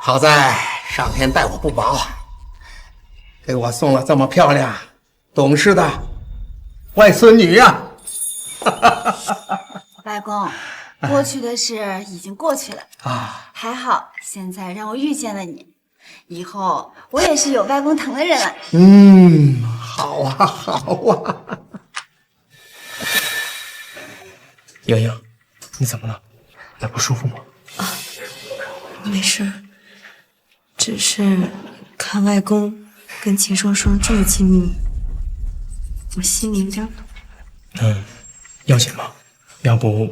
Speaker 19: 好在上天待我不薄，给我送了这么漂亮懂事的外孙女呀。
Speaker 7: 外公，过去的事已经过去了啊，还好现在让我遇见了你，以后我也是有外公疼的人了。
Speaker 19: 好啊好啊。
Speaker 4: 莹莹，你怎么了？哪不舒服吗？
Speaker 1: 没事，只是看外公跟秦双双这么亲密，我心里有点堵。
Speaker 4: 要紧吗？要不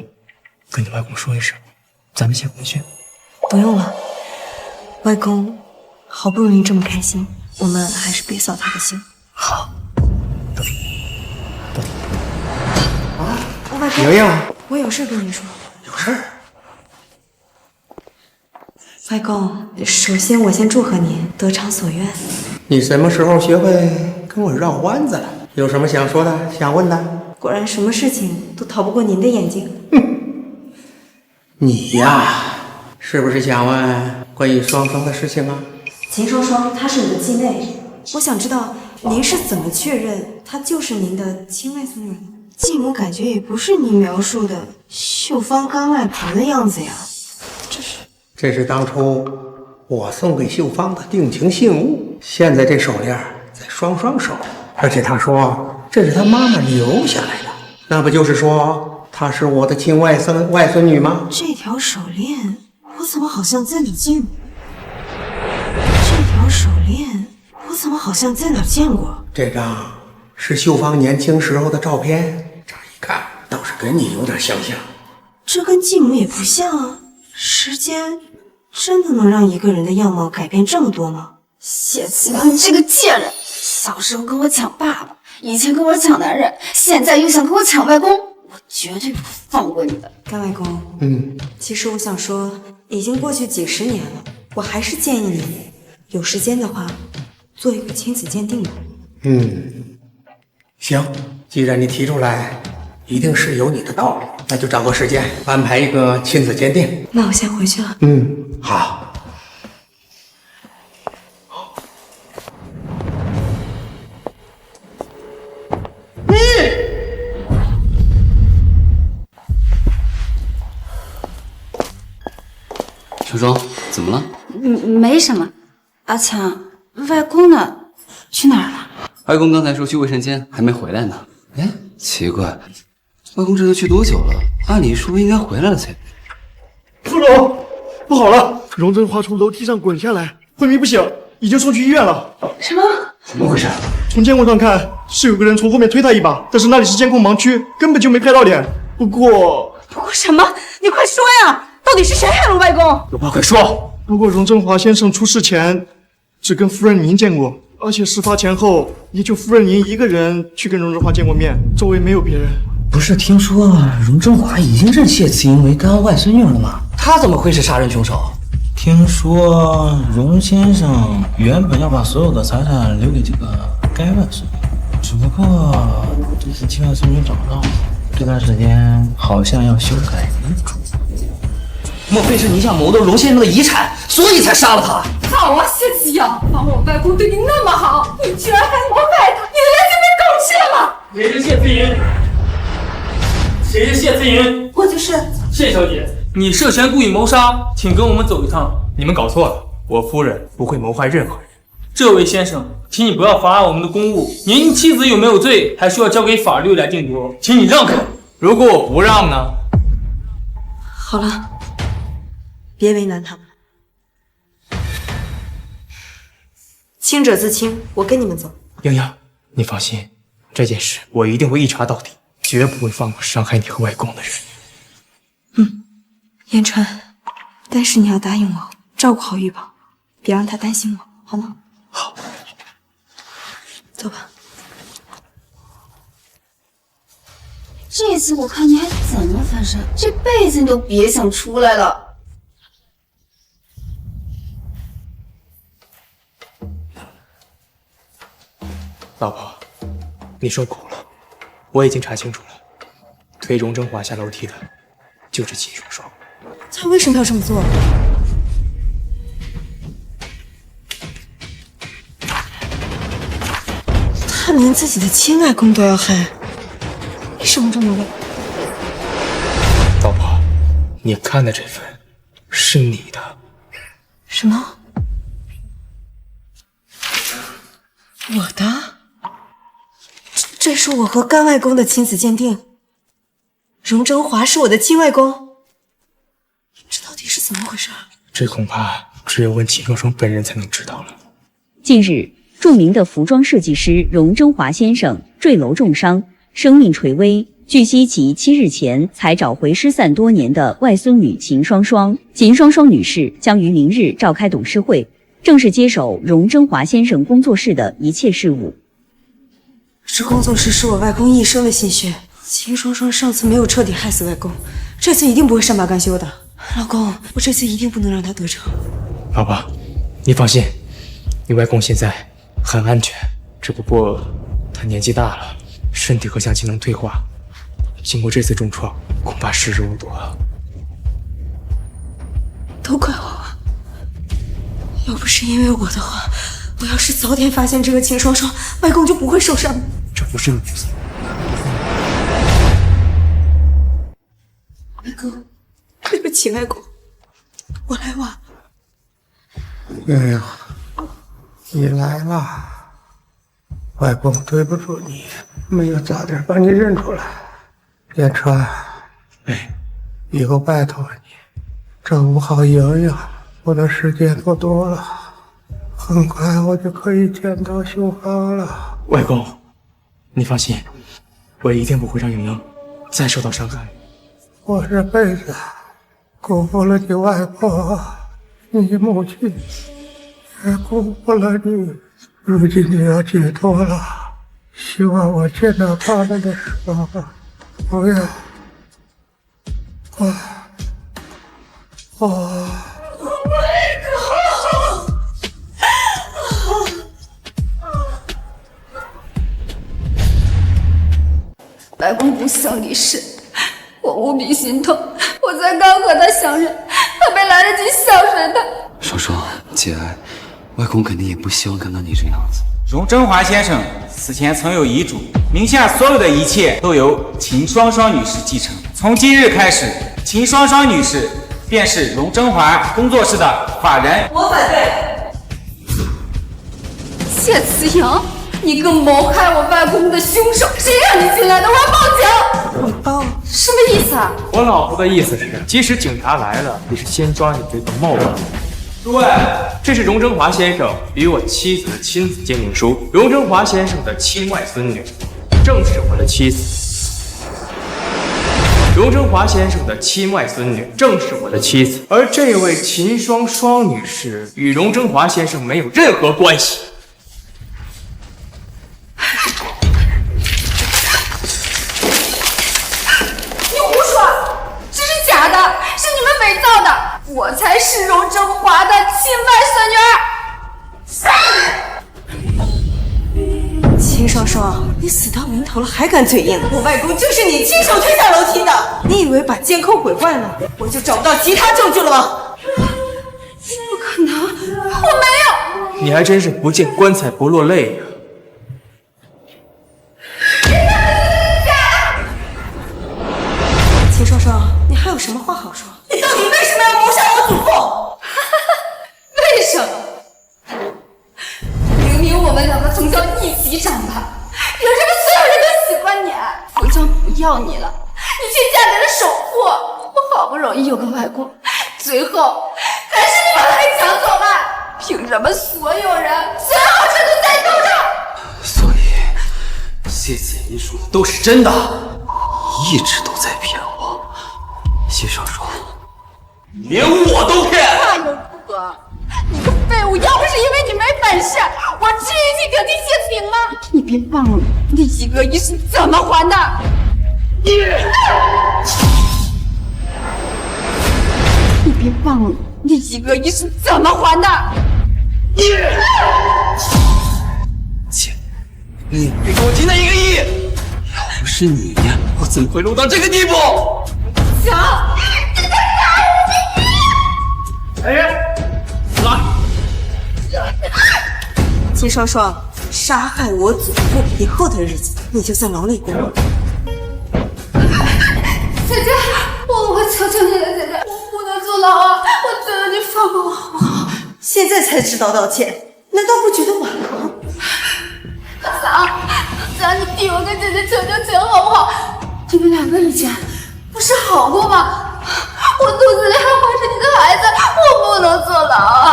Speaker 4: 跟你外公说一声，咱们先回去。
Speaker 1: 不用了，外公好不容易这么开心，我们还是别扫他的兴。
Speaker 4: 好，
Speaker 1: 外公，
Speaker 19: 莹莹，
Speaker 1: 我有事跟你说。
Speaker 19: 有事？
Speaker 1: 外公，首先我先祝贺你得偿所愿。
Speaker 19: 你什么时候学会跟我绕弯子了？有什么想说的、想问的？
Speaker 1: 果然什么事情都逃不过您的眼睛。
Speaker 19: 你呀，是不是想问关于双双的事情啊？
Speaker 1: 秦双双她是你的继妹，我想知道您是怎么确认她就是您的亲外孙女的？继母感觉也不是你描述的秀芳干外婆的样子呀。
Speaker 19: 这是当初我送给秀芳的定情信物，现在这手链在双双手，而且她说这是她妈妈留下来的，那不就是说她是我的亲外孙女吗？
Speaker 1: 这条手链我怎么好像在哪见过？这条手链我怎么好像在哪见过？
Speaker 19: 这张是秀芳年轻时候的照片，这一看倒是跟你有点相像。
Speaker 1: 这跟继母也不像啊，时间真的能让一个人的样貌改变这么多吗？
Speaker 7: 谢子阳，你这个贱人！小时候跟我抢爸爸，以前跟我抢男人，现在又想跟我抢外公，我绝对不放过你的。
Speaker 1: 干外公，其实我想说，已经过去几十年了，我还是建议你，有时间的话，做一个亲子鉴定吧。
Speaker 19: 行，既然你提出来，一定是有你的道理，那就找个时间安排一个亲子鉴定。
Speaker 1: 那我先回去了。
Speaker 19: 好。
Speaker 3: 双双，怎么了？
Speaker 7: 没什么。阿强，外公呢？去哪儿了？
Speaker 3: 外公刚才说去卫生间，还没回来呢。哎，奇怪，外公这都去多久了？按理说应该回来了才对。
Speaker 17: 副总，不好了！荣振华从楼梯上滚下来，昏迷不醒，已经送去医院了。
Speaker 7: 什么？
Speaker 3: 怎么回事？
Speaker 17: 从监控上看，是有个人从后面推他一把，但是那里是监控盲区，根本就没拍到脸。不过
Speaker 7: 不过什么？你快说呀！到底是谁害了外公？
Speaker 4: 有话快说！
Speaker 10: 不过荣振华先生出事前只跟夫人您见过，而且事发前后也就夫人您一个人去跟荣振华见过面，周围没有别人。
Speaker 15: 不是听说荣振华已经认谢慈英为干儿外孙女了吗？他怎么会是杀人凶手？
Speaker 4: 听说荣先生原本要把所有的财产留给这个该外孙女，只不过这次亲外孙女找不到了，这段时间好像要修改遗嘱。
Speaker 15: 莫非是你想谋夺荣先生的遗产，所以才杀了他？
Speaker 2: 好啊，谢启阳，帮我外公对你那么好，你居然还谋害他，你的良心被狗吃了吗？
Speaker 11: 谁是谢思莹？谁是谢思莹？
Speaker 7: 我就是。
Speaker 11: 谢小姐，你涉嫌故意谋杀，请跟我们走一趟。
Speaker 4: 你们搞错了，我夫人不会谋害任何人。
Speaker 11: 这位先生，请你不要妨碍我们的公务。您妻子有没有罪，还需要交给法律来定夺，请你让开。
Speaker 4: 如果我不让呢？
Speaker 1: 好了，别为难他们。清者自清，我跟你们走。
Speaker 4: 英英，你放心，这件事我一定会一查到底，绝不会放过伤害你和外公的人。
Speaker 7: 言川，但是你要答应我，照顾好玉宝，别让他担心我，好吗？
Speaker 4: 好。
Speaker 7: 走吧。
Speaker 16: 这次我看你还怎么翻身，这辈子你都别想出来了。
Speaker 4: 老婆，你受苦了，我已经查清楚了，推荣振华下楼梯的就是秦双双。
Speaker 1: 他为什么要这么做？他连自己的亲外公都要害，为什么这么为？
Speaker 4: 老婆，你看的这份是你的。
Speaker 1: 什么？我的？这是我和干外公的亲子鉴定。荣振华是我的亲外公，这到底是怎么回事？
Speaker 4: 这恐怕只有问秦双双本人才能知道了。
Speaker 20: 近日，著名的服装设计师荣振华先生坠楼重伤，生命垂危。据悉，其7日前才找回失散多年的外孙女秦双双。秦双双女士将于明日召开董事会，正式接手荣振华先生工作室的一切事务。
Speaker 1: 这工作室是我外公一生的心血，秦双双上次没有彻底害死外公，这次一定不会善罢甘休的。老公，我这次一定不能让他得逞。
Speaker 4: 老婆，你放心，你外公现在很安全，只不过他年纪大了，身体和相机能退化，经过这次重创，恐怕时日无多。
Speaker 1: 都怪我，要不是因为我的话，我要是早点发现这个秦双双，外公就不会受伤。
Speaker 4: 这不是你的错。
Speaker 1: 外公，对不起，外公，我来晚了。
Speaker 19: 英英，你来了，外公对不住你，没有早点把你认出来。言川，以后拜托你，照顾好莹莹，我的时间不多了，很快我就可以见到秀芳了。
Speaker 4: 外公，你放心，我一定不会让莹莹再受到伤害。
Speaker 19: 我这辈子辜负了你外婆，你母亲，也辜负了你。如今你要解脱了，希望我见到他们的时候，不要
Speaker 16: 外公不幸离世，我无比心痛。我才刚和他相认，还没来得及孝顺他。
Speaker 3: 双双，节哀，外公肯定也不希望看到你这样子。
Speaker 21: 荣振华先生此前曾有遗嘱，名下所有的一切都由秦双双女士继承。从今日开始，秦双双女士便是荣振华工作室的法人。
Speaker 16: 我反对。谢慈阳，你个谋害我外公的凶手，谁让你进来的？我要报警！
Speaker 1: 你报？
Speaker 16: 什么意思啊？
Speaker 4: 我老婆的意思是，即使警察来了，也是先抓你这个冒犯。对，这是荣振华先生与我妻子的亲子鉴定书。荣振华先生的亲外孙女，正是我的妻子。荣征华先生的亲外孙女，正是我的妻子。而这位秦双双女士与荣征华先生没有任何关系。
Speaker 16: 你胡说，这是假的，是你们伪造的，我才是荣征华的亲外孙女儿。
Speaker 1: 秦双双，你死到临头了还敢嘴硬？我外公就是你亲手推下楼梯的，你以为把监控毁坏了，我就找不到其他证据了吗？
Speaker 16: 不可能，我没有。
Speaker 4: 你还真是不见棺材不落泪呀！
Speaker 1: 秦双双，你还有什么话好说？你到底为什么要谋杀我祖父？
Speaker 16: 为什么？明明我们两个从小一起长大，凭什么所有人都喜欢你？冯江不要你了，你却嫁给了首富。我好不容易有个外公，最后还是你把他给抢走了。凭什么所有人所有好事都在你头上？
Speaker 3: 所以谢子怡说的都是真的，一直都在骗我。谢少双，连我都骗。
Speaker 16: 话有不合，你个废物！要不是因为你没本事，我至于去顶替谢子莹吗？你别忘了那1个亿是怎么还的。你别忘了那1个亿是怎么还的。
Speaker 3: 姐，你别给我进那1个亿！要不是你，我怎么会落到这个地步？
Speaker 16: 强，你在杀人！
Speaker 4: 哎，来！
Speaker 1: 秦双双，杀害我祖父以后的日子，你就在牢里过。
Speaker 16: 姐姐，我求求你了，姐姐，我不能坐牢啊！我求求你放过我好不好？
Speaker 1: 现在才知道道歉，难道不觉得晚了吗？
Speaker 16: 嫂，你替我跟姐姐求求情好不好？你们两个以前不是好过吗？我肚子里还怀着你的孩子，我不能坐牢啊！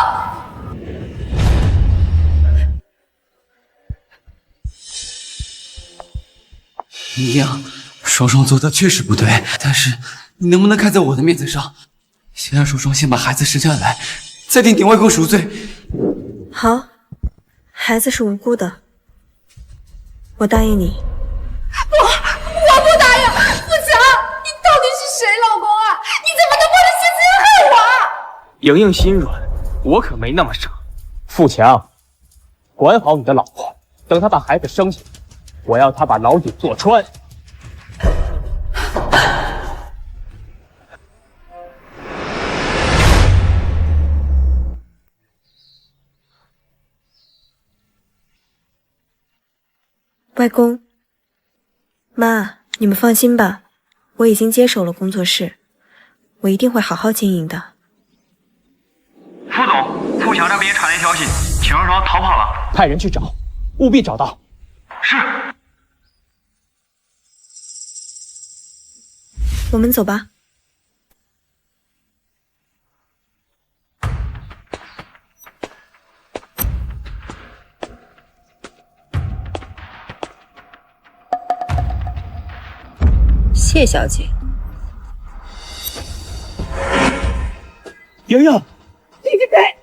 Speaker 3: 你呀，双双做的确实不对，但是你能不能看在我的面子上，先让双双先把孩子生下来，再定顶外公赎罪？
Speaker 1: 好，孩子是无辜的，我答应你。
Speaker 16: 我不答应！富强，你到底是谁老公啊？你怎么能帮着谢子莹害我啊？
Speaker 4: 莹莹心软，我可没那么傻。富强，管好你的老婆，等她把孩子生下来，我要她把牢底坐穿。
Speaker 1: 外公、妈，你们放心吧，我已经接手了工作室，我一定会好好经营的。
Speaker 14: 副总，富强这边传来消息，秦双双逃跑了，
Speaker 4: 派人去找，务必找到。
Speaker 14: 是。
Speaker 1: 我们走吧。谢小姐，
Speaker 4: 莹莹，
Speaker 16: 你是谁？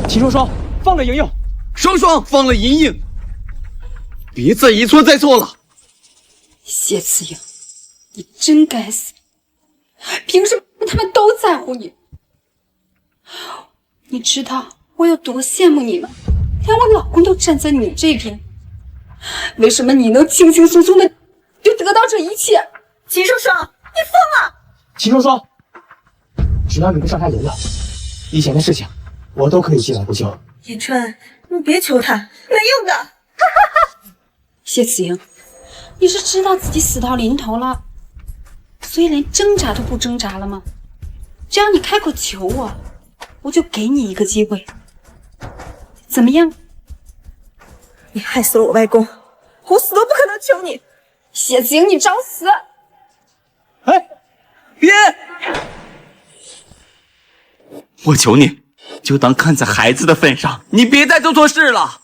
Speaker 4: 秦双双，放了莹莹！
Speaker 3: 双双放了莹莹，别再一错再错了。
Speaker 16: 谢子莹，你真该死！凭什么他们都在乎你？你知道我有多羡慕你吗？连我老公都站在你这边，为什么你能轻轻松松的就得到这一切？
Speaker 1: 秦双双，你疯了！
Speaker 4: 秦双双，只要你不伤害人了，以前的事情我都可以既往不咎。
Speaker 1: 言川，你别求他，没用的。
Speaker 16: 谢子莹，你是知道自己死到临头了，所以连挣扎都不挣扎了吗？只要你开口求我，我就给你一个机会，怎么样？
Speaker 1: 你害死了我外公，我死都不可能求你。
Speaker 16: 谢子莹，你找死！
Speaker 3: 哎，别！我求你，
Speaker 13: 就当看在孩子的份上，你别再做错事了，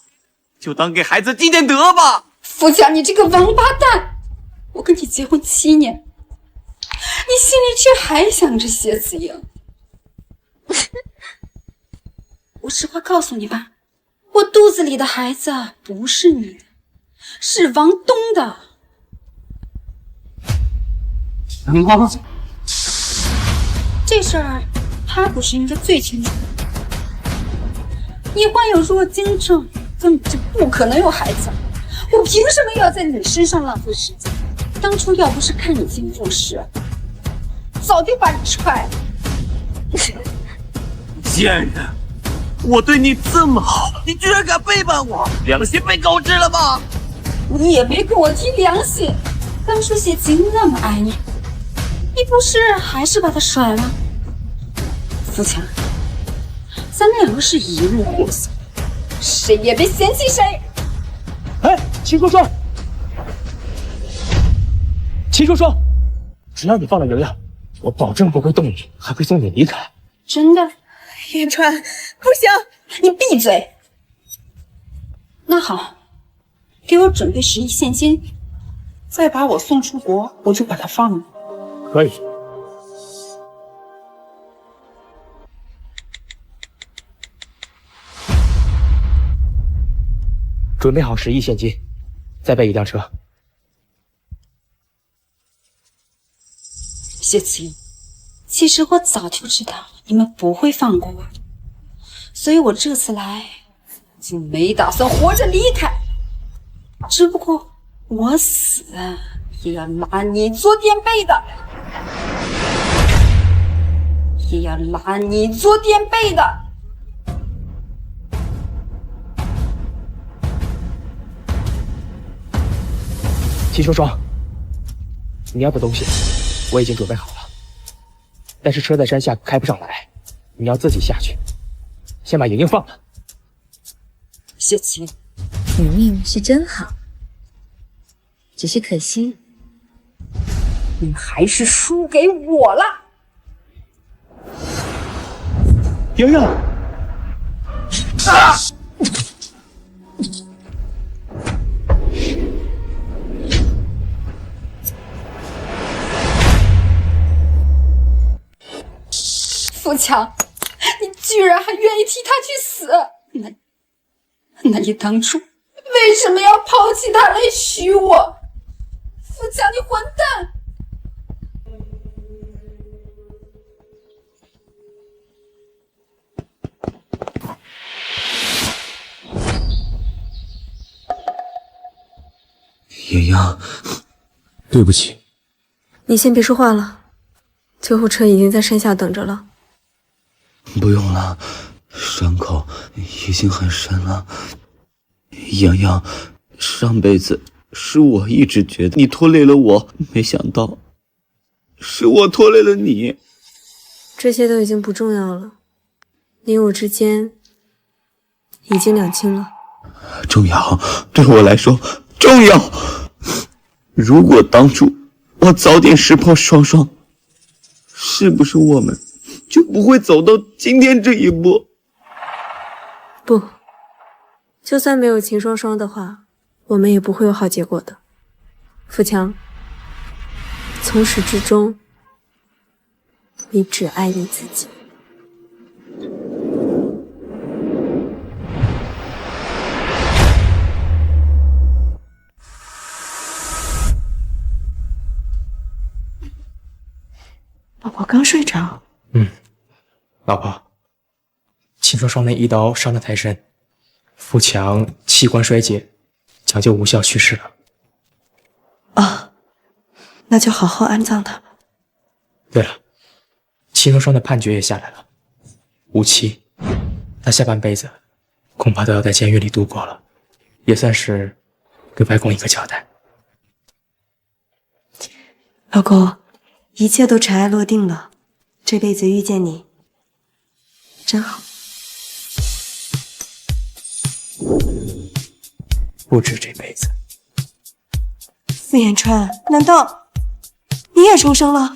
Speaker 13: 就当给孩子积点德吧。
Speaker 16: 富强，你这个王八蛋！我跟你结婚7年，你心里却还想着谢子英。我实话告诉你吧，我肚子里的孩子不是你的，是王东的。
Speaker 13: 妈，
Speaker 16: 这事儿他不是应该最清楚的。你患有弱精症，根本就不可能有孩子。我凭什么要在你身上浪费时间？当初要不是看你进复试，早就把你踹了。
Speaker 13: 贱人！我对你这么好，你居然敢背叛我，良心被狗吃了吗？
Speaker 16: 你也别跟我提良心。当初谢金那么爱你，你不是还是把他甩了？富强，咱们两个是一路货色，谁也别嫌弃谁。
Speaker 4: 哎，秦双双，秦双双，只要你放了莹莹，我保证不会动你，还会送你离开。
Speaker 16: 真的？
Speaker 7: 叶川，不行，
Speaker 16: 你闭嘴。那好，给我准备10亿现金，再把我送出国，我就把他放了。
Speaker 4: 可以。准备好10亿现金，再备1辆车。
Speaker 16: 谢子英，其实我早就知道你们不会放过我的，所以我这次来就没打算活着离开。只不过我死也要拿你做垫背的，也要拿你做垫背的。
Speaker 4: 秦双双，你要的东西我已经准备好了，但是车在山下开不上来，你要自己下去，先把莹莹放了。
Speaker 16: 谢子英，
Speaker 22: 你命是真好，只是可惜，
Speaker 16: 你还是输给我了。
Speaker 4: 莹莹，
Speaker 16: 啊！富强，你居然还愿意替他去死？那你当初为什么要抛弃他来娶我？富强，你混蛋！
Speaker 13: 莹莹，
Speaker 4: 对不起。
Speaker 1: 你先别说话了，救护车已经在山下等着了。
Speaker 13: 不用了，伤口已经很深了。莹莹，上辈子是我一直觉得你拖累了我，没想到是我拖累了你。
Speaker 1: 这些都已经不重要了，你我之间已经两清了。
Speaker 13: 重要，对我来说重要。如果当初我早点识破双双，是不是我们就不会走到今天这一步？
Speaker 1: 不，就算没有秦双双的话，我们也不会有好结果的。富强，从始至终，你只爱你自己。
Speaker 7: 老婆刚睡着。
Speaker 4: 老婆，秦双双那一刀伤得太深，富强器官衰竭，抢救无效去世了。
Speaker 7: 啊，那就好好安葬他吧。
Speaker 4: 对了，秦双双的判决也下来了，无期，他下半辈子恐怕都要在监狱里度过了，也算是给外公一个交代。
Speaker 1: 老公，一切都尘埃落定了，这辈子遇见你真好。
Speaker 4: 不止这辈子。
Speaker 1: 傅延川，难道你也重生了？